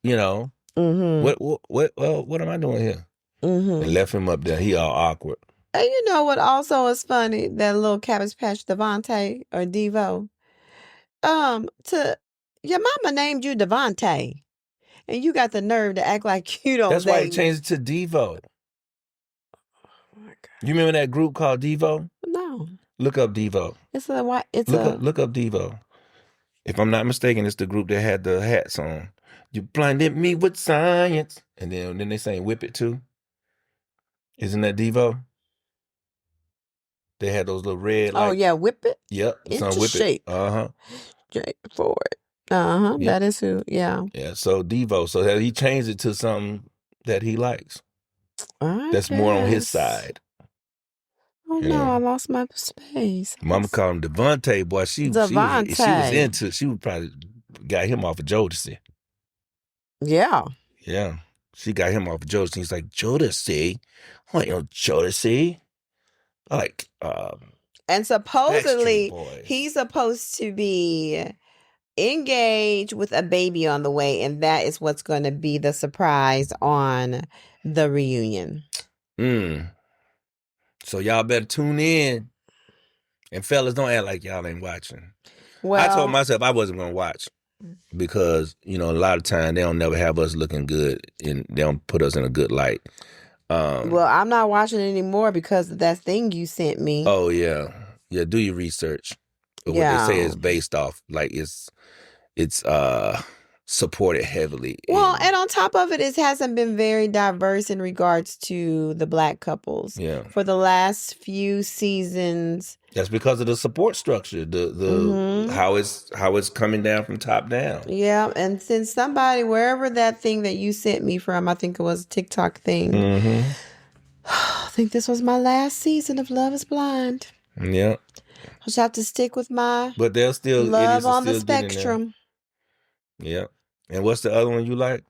what am I doing here? Mm-hmm. And left him up there. He all awkward. And you know what also is funny? That little Cabbage Patch Devontae or Devo. Your mama named you Devontae. And you got the nerve to act like you don't. That's why he changed it to Devo. You remember that group called Devo? No. Look up Devo. Look up Devo. If I'm not mistaken, it's the group that had the hats on. You blinded me with science. And then they sang Whip It too. Isn't that Devo? They had those little red. Whip It? Yep. Into Whip shape. It. Uh-huh. Jake Ford. Uh-huh. Yep. That is who, yeah. Yeah, so Devo. So he changed it to something that he likes. That's more on his side. Oh no, I lost my space. Mama called him Devontae, boy. She was into. She would probably got him off of Jodeci. Yeah. Yeah, she got him off of Jodeci. He's like, Jodeci, what Jodeci? Like, and supposedly he's supposed to be engaged with a baby on the way, and that is what's going to be the surprise on the reunion. So y'all better tune in. And fellas, don't act like y'all ain't watching. Well, I told myself I wasn't going to watch because, a lot of time they don't never have us looking good and they don't put us in a good light. Well, I'm not watching it anymore because of that thing you sent me. Oh, yeah. Yeah, do your research. But what they say is based off, like it's supported heavily. Well, and on top of it, it hasn't been very diverse in regards to the Black couples. Yeah. For the last few seasons. That's because of the support structure, the how it's coming down from top down. Yeah, and since somebody, wherever that thing that you sent me from, I think it was a TikTok thing. I think this was my last season of Love is Blind. Yeah. I just have to stick with my but they'll still love on still the spectrum. Yeah. And what's the other one you like?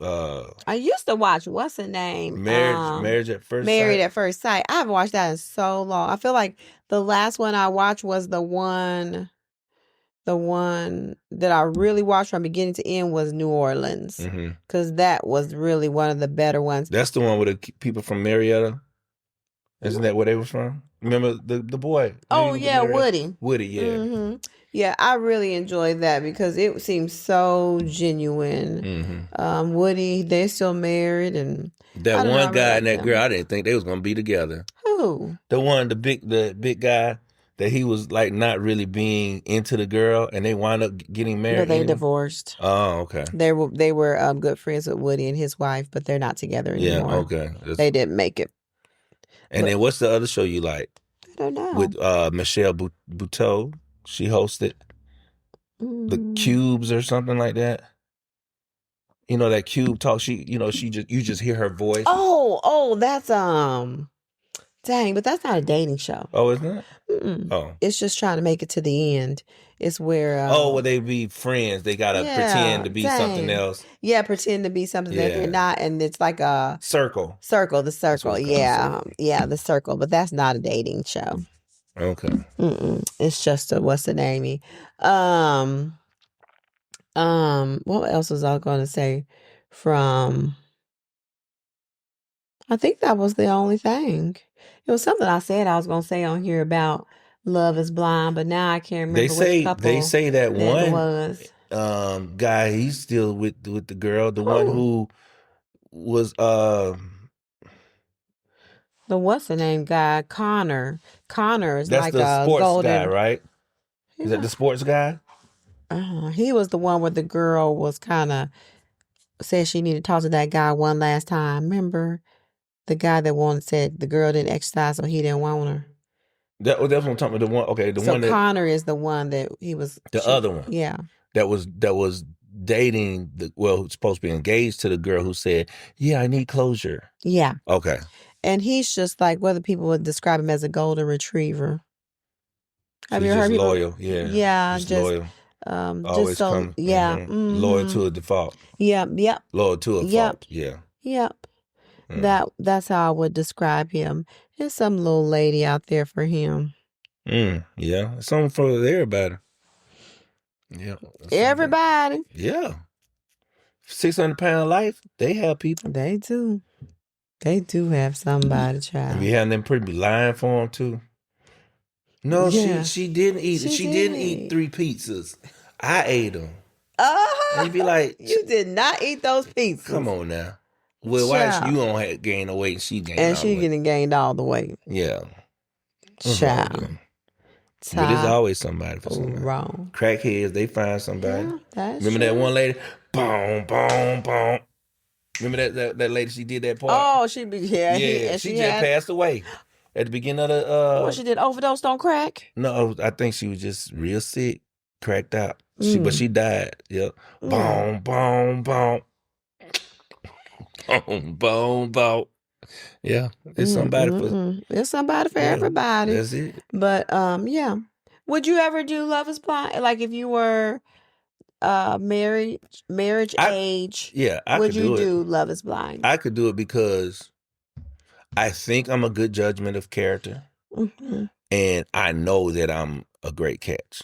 I used to watch, what's the name? Married at First Sight. Married at First Sight. I haven't watched that in so long. I feel like the last one I watched was the one that I really watched from beginning to end was New Orleans. Because that was really one of the better ones. That's the one with the people from Marietta? Isn't that where they were from? Remember the boy? Oh, yeah, Woody. Woody, yeah. Yeah, I really enjoyed that because it seemed so genuine. Woody, they're still married, and that one guy and that girl, I didn't think they was gonna be together. Who? The big guy that he was like not really being into the girl, and they wound up getting married. No, they divorced. Oh, okay. They were good friends with Woody and his wife, but they're not together anymore. Yeah, okay. They didn't make it. And then what's the other show you like? I don't know. With Michelle Buteau. She hosted the Cubes or something like that. You know that Cube talk. You just hear her voice. Oh, that's dang, but that's not a dating show. Oh, isn't it? Oh, it's just trying to make it to the end. It's where well, they be friends. They gotta pretend to be something else. Yeah, pretend to be something that they're not, and it's like a circle. The circle. Yeah, the circle. But that's not a dating show. Okay. It's just what's the name? What else was I going to say? From, I think that was the only thing. It was something I said I was going to say on here about Love is Blind, but now I can't remember which couple. They say that one was. Guy, he's still with the girl, the one who was the what's the name guy, Connor. Connor is that's like the a sports golden guy, right? Is that the sports guy? He was the one where the girl was kind of said she needed to talk to that guy one last time. Remember the guy that said the girl didn't exercise, so he didn't want her. That's what I'm talking about. The one, okay, one. So Connor is the one that he was. Other one, yeah. That was dating supposed to be engaged to the girl who said, "Yeah, I need closure." Yeah. Okay. And he's just like whether people would describe him as a golden retriever. Have you heard people? Loyal, yeah. Yeah, just loyal. Always so come, loyal to a default. Yep. Loyal to a fault. Yeah. Yep. That's how I would describe him. There's some little lady out there for him. Yeah, something for everybody. Yeah, everybody. Yeah, 600-pound life. They have people. They do. They do have somebody, child. And we having them pretty lying for them too. No, she didn't eat. She didn't eat 3 pizzas. I ate them. And you be like, you did not eat those pizzas. Come on now. Well, why you don't gain the weight and she gained all the weight? And she getting gained all the weight. Yeah. Child. But there's always somebody for somebody. Wrong. Crackheads, they find somebody. Yeah, Remember that one lady? Boom, boom, boom. Remember that lady, she did that part? Oh, she just passed away at the beginning of the... she did overdosed on crack? No, I think she was just real sick, cracked out. But she died. Yep. Boom, boom, boom. Boom, boom, boom. Yeah, it's somebody for... It's somebody for everybody. That's it. But, yeah. Would you ever do Love is Blind? Like if you were marriage age, would you do Love is Blind? I could do it because I think I'm a good judgment of character. And I know that I'm a great catch.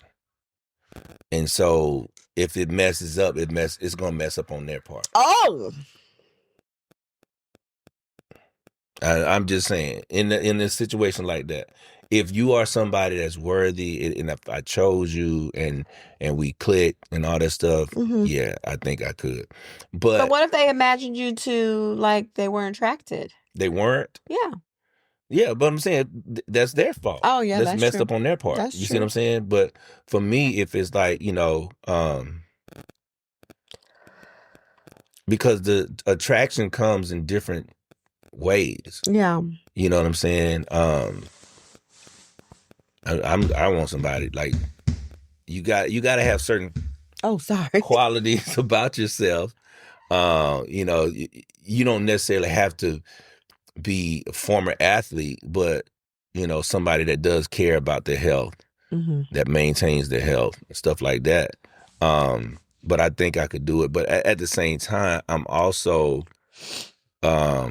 And so if it messes up, it's going to mess up on their part. Oh! I'm just saying, in a situation like that, if you are somebody that's worthy, and if I chose you and we click and all that stuff, yeah, I think I could. But what if they imagined you to like they weren't attracted? They weren't? Yeah. Yeah, but I'm saying that's their fault. Oh yeah, That's that's messed true. up on their part. That's You see what true. I'm saying? But for me, if it's like, because the attraction comes in different ways. Yeah. You know what I'm saying? I want somebody like you got to have certain Oh, sorry. qualities about yourself. You don't necessarily have to be a former athlete, but somebody that does care about their health, Mm-hmm. that maintains their health and stuff like that. But I think I could do it. But at the same time, I'm also a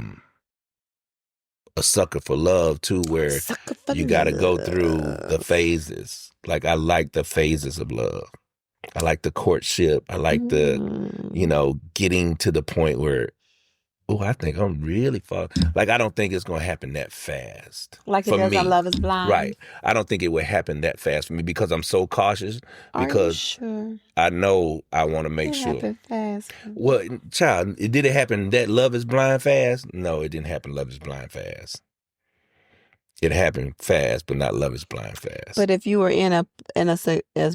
sucker for love too, where Sucker for you got to go through the love. phases. Like I like the phases of love. I like the courtship. I like the, getting to the point where, oh, I think I'm really far. Like I don't think it's gonna happen that fast. Like it For does on me. Love Is Blind. Right. I don't think it would happen that fast for me because I'm so cautious. Are you Because sure? I know I want to make It sure. happened fast. Well, child, did it happen that Love Is Blind fast? No, it didn't happen Love Is Blind fast. It happened fast, but not Love Is Blind fast. But if you were in a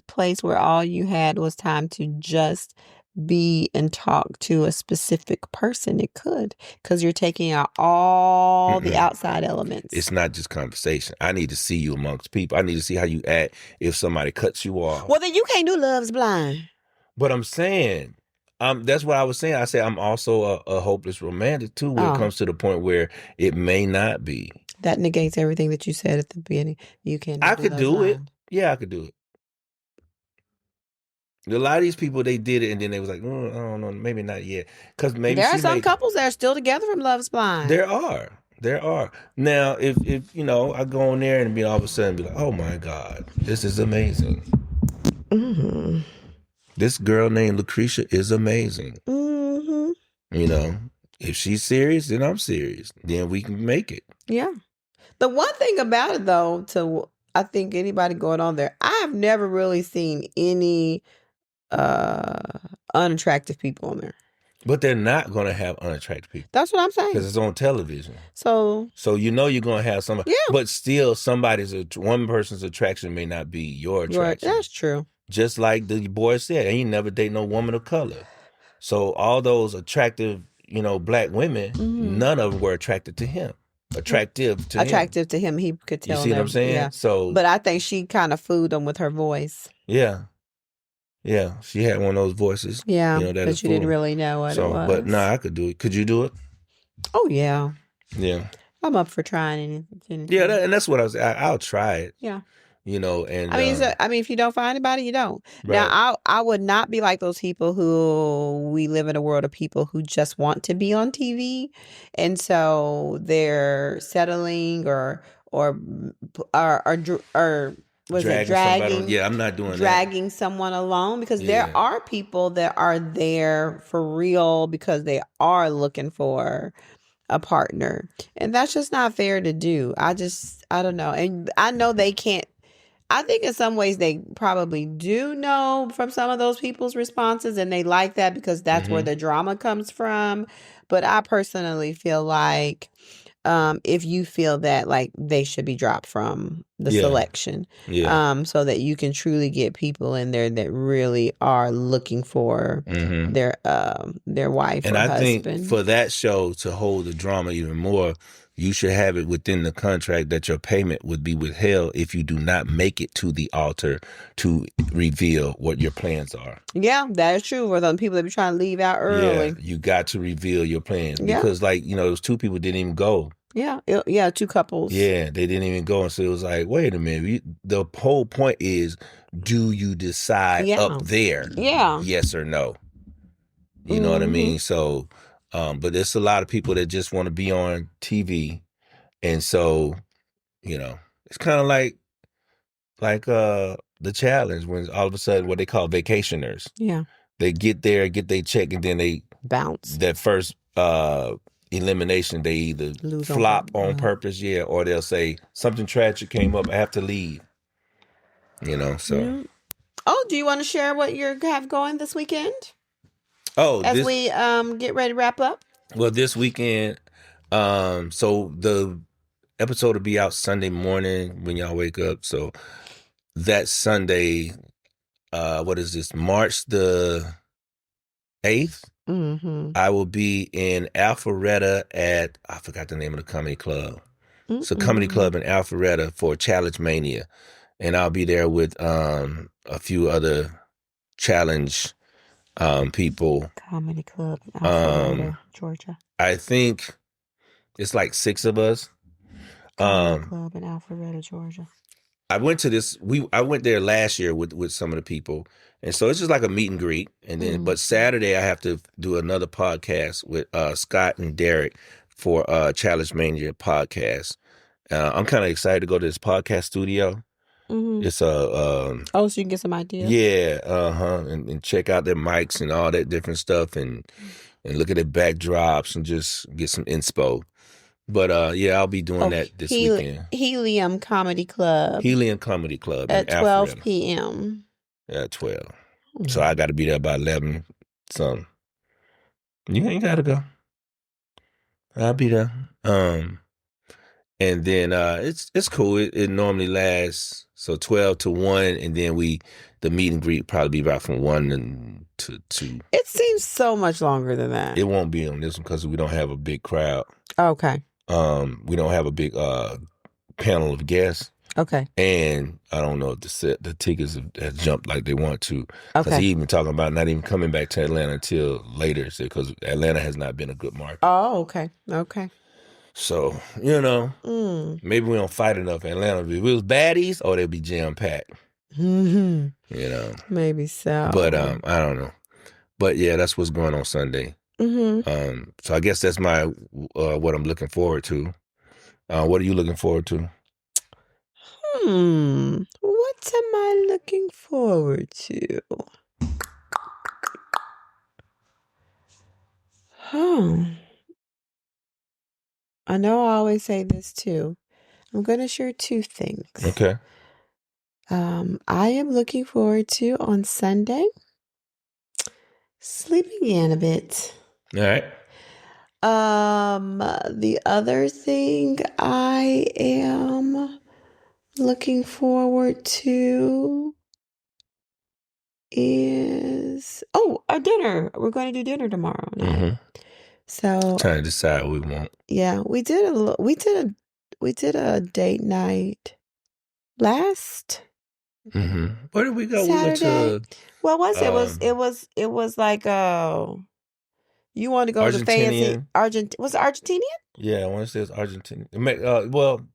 place where all you had was time to just be and talk to a specific person, it could, because you're taking out all the outside elements. It's not just conversation. I need to see you amongst people. I need to see how you act if somebody cuts you off. Well, then you can't do Love's Blind. But I'm saying, that's what I was saying. I said I'm also a hopeless romantic too, when it comes to the point where it may not be. That negates everything that you said at the beginning. You can. I could do it. Yeah, I could do it. A lot of these people, they did it, and then they was like, I don't know, maybe not yet. Because maybe there are some couples that are still together from Love's Blind. There are. Now, if I go on there and be all of a sudden be like, oh my God, this is amazing. Mm-hmm. This girl named Lucretia is amazing. Mm-hmm. If she's serious, then I'm serious. Then we can make it. Yeah. The one thing about it, though, I think anybody going on there, I've never really seen any unattractive people on there. But they're not going to have unattractive people. That's what I'm saying. Because it's on television. So you're going to have somebody. Yeah. But still, one person's attraction may not be your attraction. Right. That's true. Just like the boy said, he never date no woman of color. So all those attractive, black women, none of them were attracted to him. Attractive to him, he could tell. You see what I'm saying? Yeah. So, but I think she kind of fooled him with her voice. Yeah. Yeah, she had one of those voices. Yeah, but you didn't really know what it was. But no, I could do it. Could you do it? Oh, yeah. Yeah. I'm up for trying anything. Yeah, and that's what I was. I'll try it. Yeah. And I mean, if you don't find anybody, you don't. Right. Now, I would not be like those people who we live in a world of people who just want to be on TV, and so they're settling or dragging? Yeah, I'm not doing dragging someone along, because there are people that are there for real because they are looking for a partner, and that's just not fair to do. I don't know, and I know they can't. I think in some ways they probably do know from some of those people's responses, and they like that because that's where the drama comes from. But I personally feel like if you feel that, like, they should be dropped from the selection, so that you can truly get people in there that really are looking for their wife and or I husband. think for that show to hold the drama even more, you should have it within the contract that your payment would be withheld if you do not make it to the altar to reveal what your plans are. Yeah, that is true. For the people that be trying to leave out early. Yeah, you got to reveal your plans. Because, those two people didn't even go. Yeah, two couples. Yeah, they didn't even go. And so it was like, wait a minute. The whole point is, do you decide up there? Yeah. Yes or no? You know what I mean? So... but there's a lot of people that just want to be on TV. And so, it's kind of like the challenge, when all of a sudden what they call vacationers. Yeah. They get there, get their check, and then they bounce. That first elimination, they either flop on purpose, or they'll say something tragic came up, I have to leave. So. Mm-hmm. Oh, do you want to share what you have going this weekend? Oh, as we get ready to wrap up. Well, this weekend, so episode will be out Sunday morning when y'all wake up. So that Sunday, what is this? March the 8th. Mm-hmm. I will be in Alpharetta at, I forgot the name of the comedy club. It's a comedy club in Alpharetta for Challenge Mania. And I'll be there with a few other challenge people. Comedy club in Alpharetta, Georgia. I think it's like 6 of us. Comedy club in Alpharetta, Georgia. I went to this. I went there last year with some of the people, and so it's just like a meet and greet. And then, but Saturday I have to do another podcast with Scott and Derek for Challenge Mania podcast. I'm kind of excited to go to this podcast studio. It's a so you can get some ideas. Yeah, and check out their mics and all that different stuff, and look at their backdrops and just get some inspo. But yeah, I'll be doing that this weekend. Helium Comedy Club. Helium Comedy Club at 12 p.m. At 12. So I got to be there by 11. So you ain't got to go. I'll be there. And then it's cool. It normally lasts 12 to 1, and then the meet and greet probably be about from 1 to 2. It seems so much longer than that. It won't be on this one because we don't have a big crowd. Okay. We don't have a big panel of guests. Okay. And I don't know if the tickets have jumped like they want to. Because he even talking about not even coming back to Atlanta until later, because Atlanta has not been a good market. Oh, okay. Okay. So, maybe we don't fight enough in Atlanta. If it was baddies, they'd be jam-packed. Maybe so. But I don't know. But yeah, that's what's going on Sunday. So I guess that's my what I'm looking forward to. What are you looking forward to? What am I looking forward to? I know I always say this too. I'm going to share 2 things. Okay. I am looking forward to, on Sunday, sleeping in a bit. All right. The other thing I am looking forward to is a dinner. We're going to do dinner tomorrow night. So trying to decide what we want. Yeah, we did a date night last. Where did we go? Saturday. We went to. Well, it was like you want to go to fancy Argentinian? Was it Argentinian? Yeah, I want to say it's Argentinian.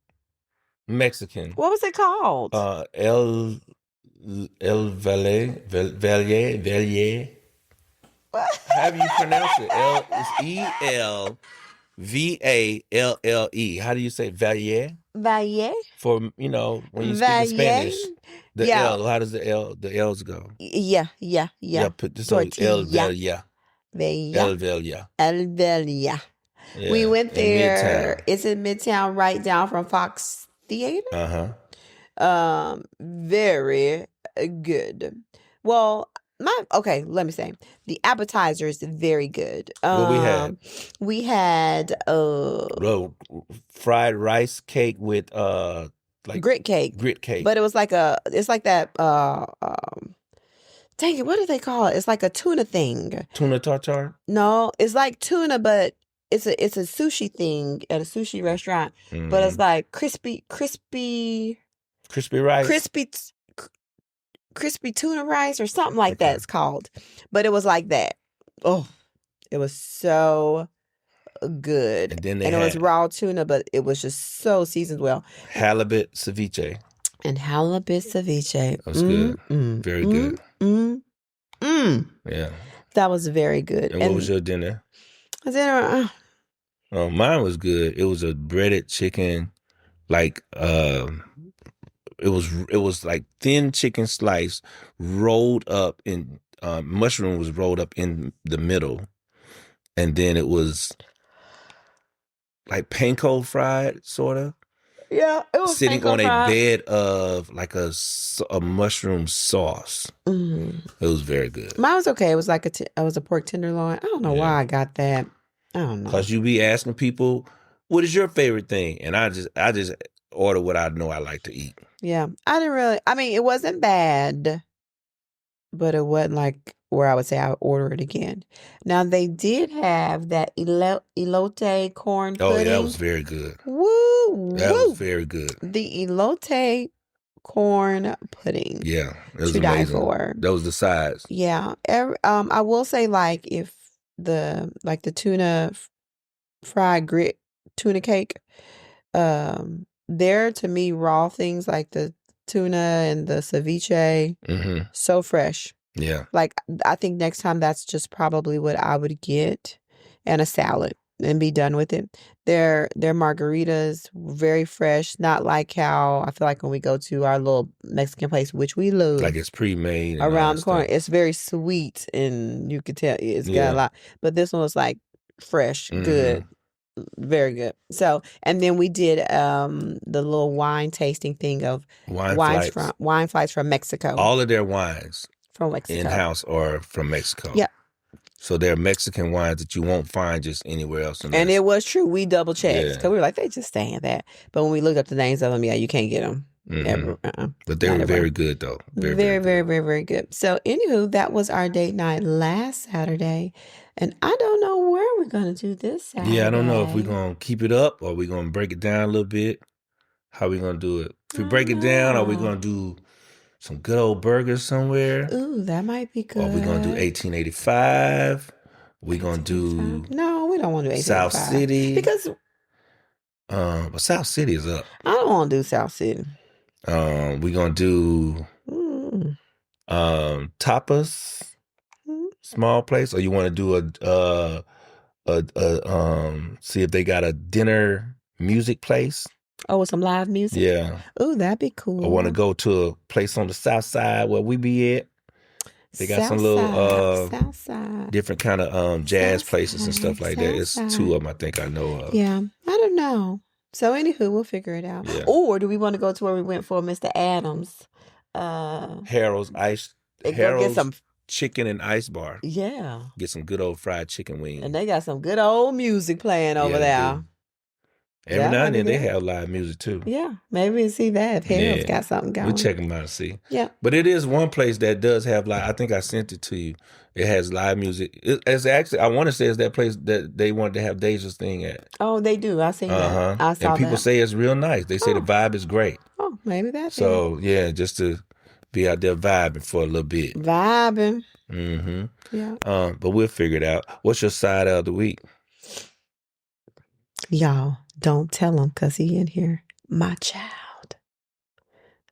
Mexican. What was it called? El Valier. How do you pronounce it? It's ELVALLE. How do you say Valier? Valier? For when you speak in Spanish, the L. How does the L's go? Yeah. Put this on El Velia. El Velia. El Velia. Yeah, we went there. It's in Midtown, right down from Fox Theater. Very good. Well, let me say the appetizers very good. What we had fried rice cake with grit cake, but it was it's like that. Dang it, what do they call it? It's like a tuna thing. Tuna tartare? No, it's like tuna, but it's a sushi thing at a sushi restaurant. But it's like crispy rice, crispy tuna rice or something like that. It's called, but it was like that. Oh, it was so good. And it was raw tuna, but it was just so seasoned well. Halibut ceviche. And halibut ceviche. That was good. Very good. Yeah. That was very good. And what was your dinner? Dinner. Mine was good. It was a breaded chicken, like it was like thin chicken slice rolled up in mushroom was rolled up in the middle, and then it was like panko fried, sort of. Yeah, it was sitting on a bed of like a mushroom sauce. It was very good. Mine was okay. It was like it was a pork tenderloin. I don't know why I got that. I don't know. Because you be asking people What is your favorite thing? And I just order what I know I like to eat. Yeah. I didn't really, I mean, it wasn't bad, but it wasn't like where I would say I would order it again. Now, they did have that elote corn Oh, yeah, that pudding. was very good. Woo, That was woo. very good. The elote corn pudding. Yeah, it was To die amazing. for. That was the size. Yeah. I will say, like, if the tuna fried grit tuna cake, there to me, raw things like the tuna and the ceviche, Mm-hmm. so fresh. Yeah. Like, I think next time that's just probably what I would get, and a salad, and be done with it. Their margaritas, very fresh, not like how I feel like when we go to our little Mexican place, which we love, Like it's pre-made and all around that the corner. stuff. It's very sweet, and you could tell it's got Yeah. a lot. But this one was like fresh, Mhm. good, very good. So, and then we did the little wine tasting thing of Wine flights from Mexico. All of their wines From Mexico. in-house are from Mexico. Yeah. So they're Mexican wines that you won't find just anywhere else. And it was true. We double checked because Yeah. we were like, they just saying that. But when we looked up the names of them, yeah, you can't get them. Mhm. But they Not were everywhere. very good, though. Very, good. very good. So, anywho, that was our date night last Saturday. And I don't know where we're going to do this Saturday. Yeah, I don't know if we're going to keep it up or we're going to break it down a little bit. How we going to do it? If we break it down, are we going to do some good old burgers somewhere? Ooh, that might be good. Or we going to do 1885? We're going to do... No, we don't want to do 1885. South City. Because... but South City is up. I don't want to do South City. We're going to do... tapas, small place, or you want to do see if they got a dinner music place. Oh, with some live music? Yeah. Ooh, that'd be cool. I want to go to a place on the south side where we be at. They got some little south side. different kind of jazz South places and stuff like that. It's side. 2 of them I think I know of. Yeah, I don't know. So anywho, we'll figure it out. Yeah. Or do we want to go to where we went for Mr. Adams? Harold's go get some chicken and ice bar. Yeah. Get some good old fried chicken wings. And they got some good old music playing over there. Every now and then they have live music too. Yeah, maybe we'll see that if Harold's got something going. We'll check them out and see. Yeah. But it is one place that does have live. I think I sent it to you. It has live music. It's actually, I want to say it's that place that they wanted to have Deja's thing at. Oh, they do. I seen that. I saw and people that. say it's real nice. They say the vibe is great. Oh, maybe that's so, yeah, just to be out there vibing for a little bit. Vibing. Mm-hmm. Yeah. But we'll figure it out. What's your side of the week? Y'all, don't tell him because he in here. My child.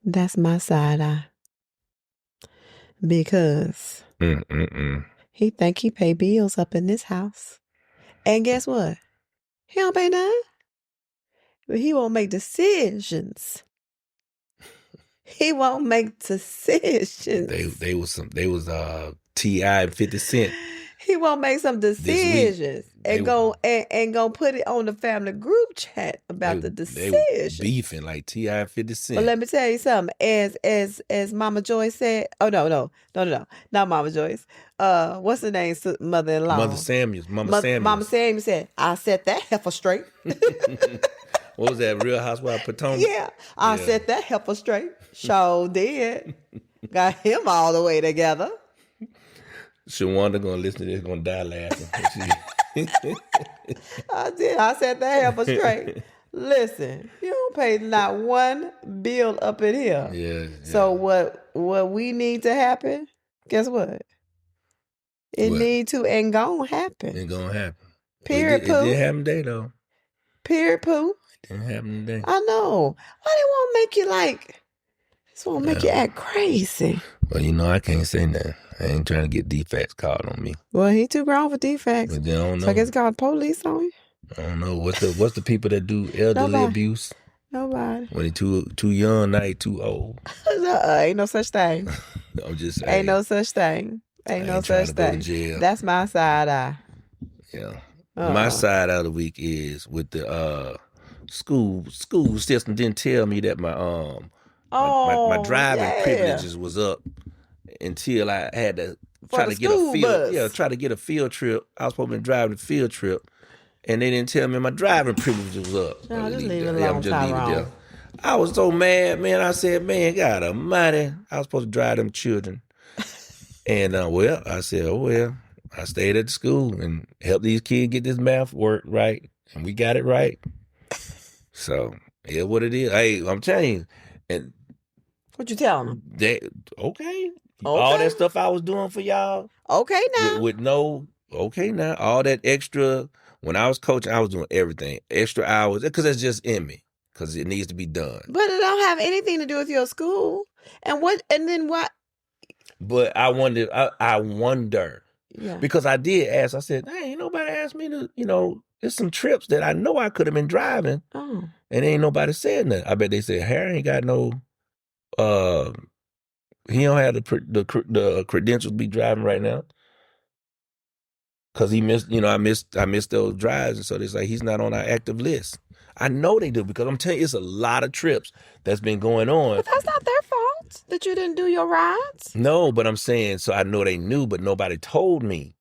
That's my side eye. Because he think he pay bills up in this house. And guess what? He don't pay none. But he won't make decisions. He won't make decisions. They was T.I. and 50 Cent. He won't make some decisions and go put it on the family group chat about the decisions. They beefing like T.I. and 50 Cent. But let me tell you something. As Mama Joyce said, oh no, not Mama Joyce. What's her name? Mother-in-law. Mother Samuels. Mama Samuels. Mama Samuels said, I set that heifer straight. What was that? Real Housewife Potomac? Yeah, I set that heifer straight. Sure did. Got him all the way together. Shawanda gonna listen to this, gonna die laughing. I did. I set that heifer straight. Listen, you don't pay not one bill up in here. Yeah. So what we need to happen? Guess what? It need to and gonna happen. It gonna happen. Period. It didn't happen today though. Period. Pooh. Didn't happen today. I know. Why they won't make you like? Just won't make you act crazy. Well, I can't say nothing. I ain't trying to get defects called on me. Well, he too grown for defects. But they don't know. So I guess call the police on you. I don't know. What's the people that do elderly abuse? Nobody. When they too young, now they too old. Ain't no such thing. I'm just saying. Ain't no such thing. Ain't no such thing. That's my side eye. Yeah. My side of the week is with the school system didn't tell me that my driving privileges was up until I had to try to get a field. Yeah, try to get a field trip. I was supposed to be driving a field trip, and they didn't tell me my driving privilege was up. No, just leave it Yeah, I'm alone, just leave it there. Tyrone. I was so mad, man. I said, man, God almighty, I was supposed to drive them children. And well, I said, oh well. I stayed at the school and helped these kids get this math work right, and we got it right. So yeah, what it is. Hey, I'm telling you, and What you telling them? they okay. All that stuff I was doing for y'all. Okay now. With no okay now. All that extra. When I was coaching, I was doing everything. Extra hours because it's just in me. Because it needs to be done. But it don't have anything to do with your school. And then what? But I wonder. I wonder. Yeah. Because I did ask. I said, hey, ain't nobody asked me to, there's some trips that I know I could have been driving. Oh. And ain't nobody said nothing. I bet they said, Harry ain't got no, he don't have the credentials to be driving right now. Because he missed, I missed those drives. And so they say he's not on our active list. I know they do because I'm telling you, it's a lot of trips that's been going on. But that's not their fault that you didn't do your rides. No, but I'm saying, so I know they knew, but nobody told me.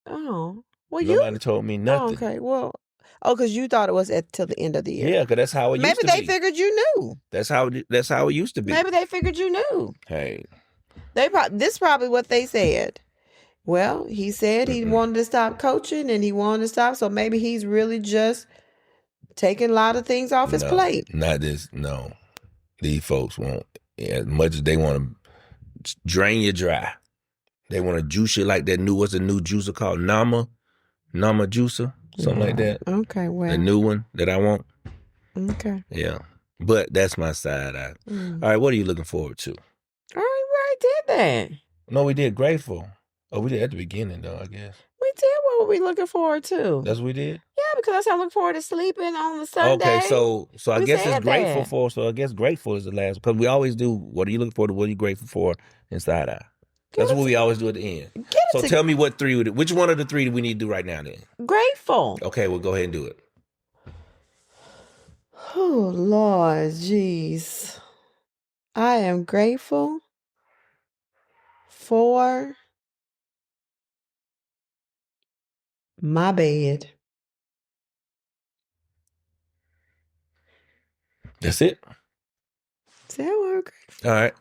Oh. Well, nobody told me nothing. Oh, okay. Well, because you thought it was till the end of the year. Yeah, because that's how it used to be. Maybe they figured you knew. That's how it used to be. Maybe they figured you knew. Hey. This is probably what they said. Well, he said he wanted to stop coaching and he wanted to stop, so maybe he's really just taking a lot of things off his plate. Not this, no. These folks won't, as much as they want to drain you dry. They want to juice you like that what's the new juicer called? Nama juicer? Something like that. Okay, well. The new one that I want. Okay. Yeah. But that's my side eye. All right, what are you looking forward to? All right, we already did that. No, we did Grateful. Oh, we did at the beginning, though, I guess. We did what we looking forward to. That's what we did? Yeah, because I look forward to sleeping on the Sunday. Okay, so I guess it's Grateful for, so I guess Grateful is the last, because we always do, what are you looking forward to, what are you grateful for, and side eye. That's what we always do at the end. So tell me which one of the three do we need to do right now then? Grateful. Okay, well, go ahead and do it. Oh, Lord, jeez. I am grateful for my bed. That's it? Is that what I'm grateful? All right.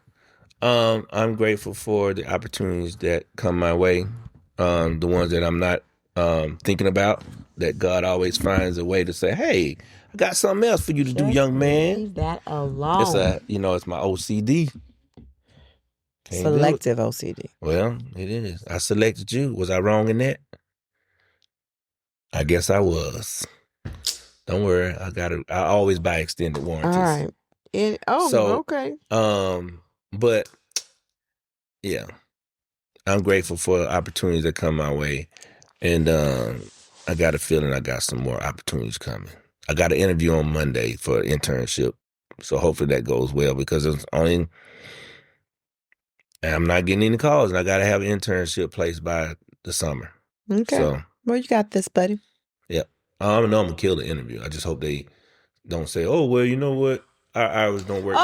I'm grateful for the opportunities that come my way, the ones that I'm not thinking about, that God always finds a way to say, hey, I got something else for you to do, young man. Leave that alone. It's my OCD. Selective OCD. Well, it is. I selected you. Was I wrong in that? I guess I was. Don't worry. I always buy extended warranties. All right. Okay. But yeah, I'm grateful for the opportunities that come my way. And I got a feeling I got some more opportunities coming. I got an interview on Monday for an internship. So hopefully that goes well because I'm not getting any calls and I got to have an internship place by the summer. Okay. So, well, you got this, buddy. Yeah. I don't know I'm going to kill the interview. I just hope they don't say, oh, well, you know what? Our hours don't work.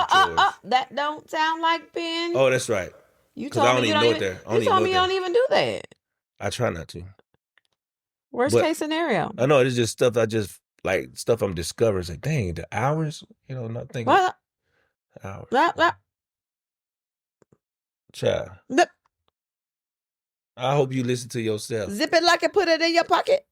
That don't sound like Ben. Oh, that's right. You told me you don't even do that. I try not to. Worst case scenario. I know it's just stuff stuff I'm discovering. It's like, dang, the hours, not thinking. What? Hours. Blah. Child. I hope you listen to yourself. Zip it like you put it in your pocket.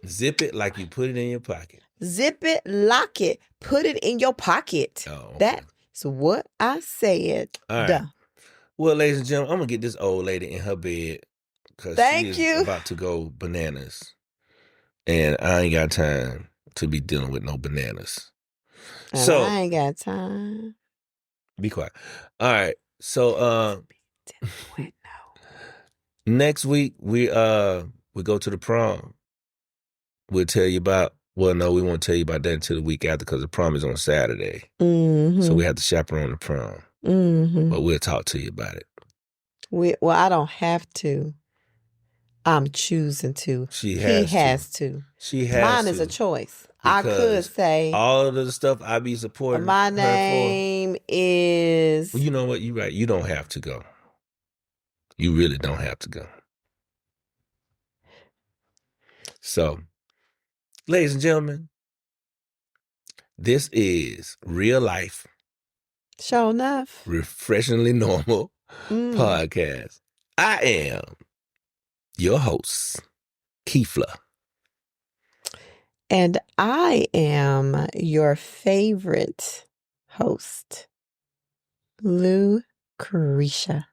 Zip it like you put it in your pocket. Zip it, lock it, put it in your pocket. Oh, okay. That's what I said. All right. Well, ladies and gentlemen, I'm going to get this old lady in her bed because she is about to go bananas. And I ain't got time to be dealing with no bananas. And I ain't got time. Be quiet. All right. So next week we go to the prom. We'll tell you about. Well, no, we won't tell you about that until the week after because the prom is on Saturday. Mm-hmm. So we have to chaperone the prom. Mm-hmm. But we'll talk to you about it. Well, I don't have to. I'm choosing to. He has to. She has Mine is a choice. I could say all of the stuff I be supporting. My name is. Well, you know what? You're right. You don't have to go. You really don't have to go. So, Ladies and gentlemen, this is real life, Sure enough. refreshingly normal podcast. I am your host, Keefla. And I am your favorite host, Lucretia.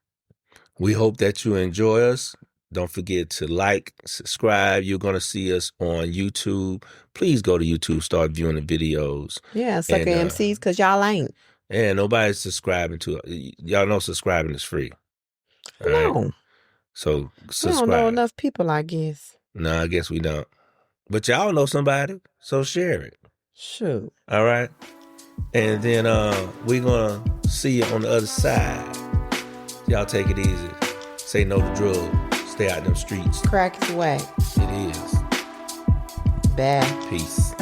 We hope that you enjoy us. Don't forget to like, subscribe. You're going to see us on YouTube. Please go to YouTube, start viewing the videos. Yeah, sucker MCs, because y'all ain't. And nobody's subscribing to it. Y'all know subscribing is free. All No. right? So subscribe. We don't know enough people, I guess. No, I guess we don't. But y'all know somebody, so share it. Shoot. All right? And then we're going to see you on the other side. Y'all take it easy. Say no to drugs. Stay out them streets. Crack is whack. It is. Bad. Peace.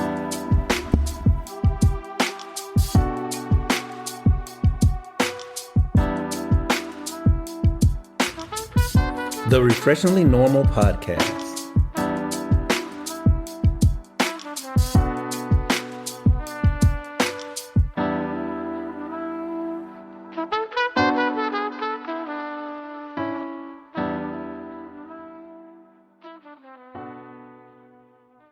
The Refreshingly Normal Podcast.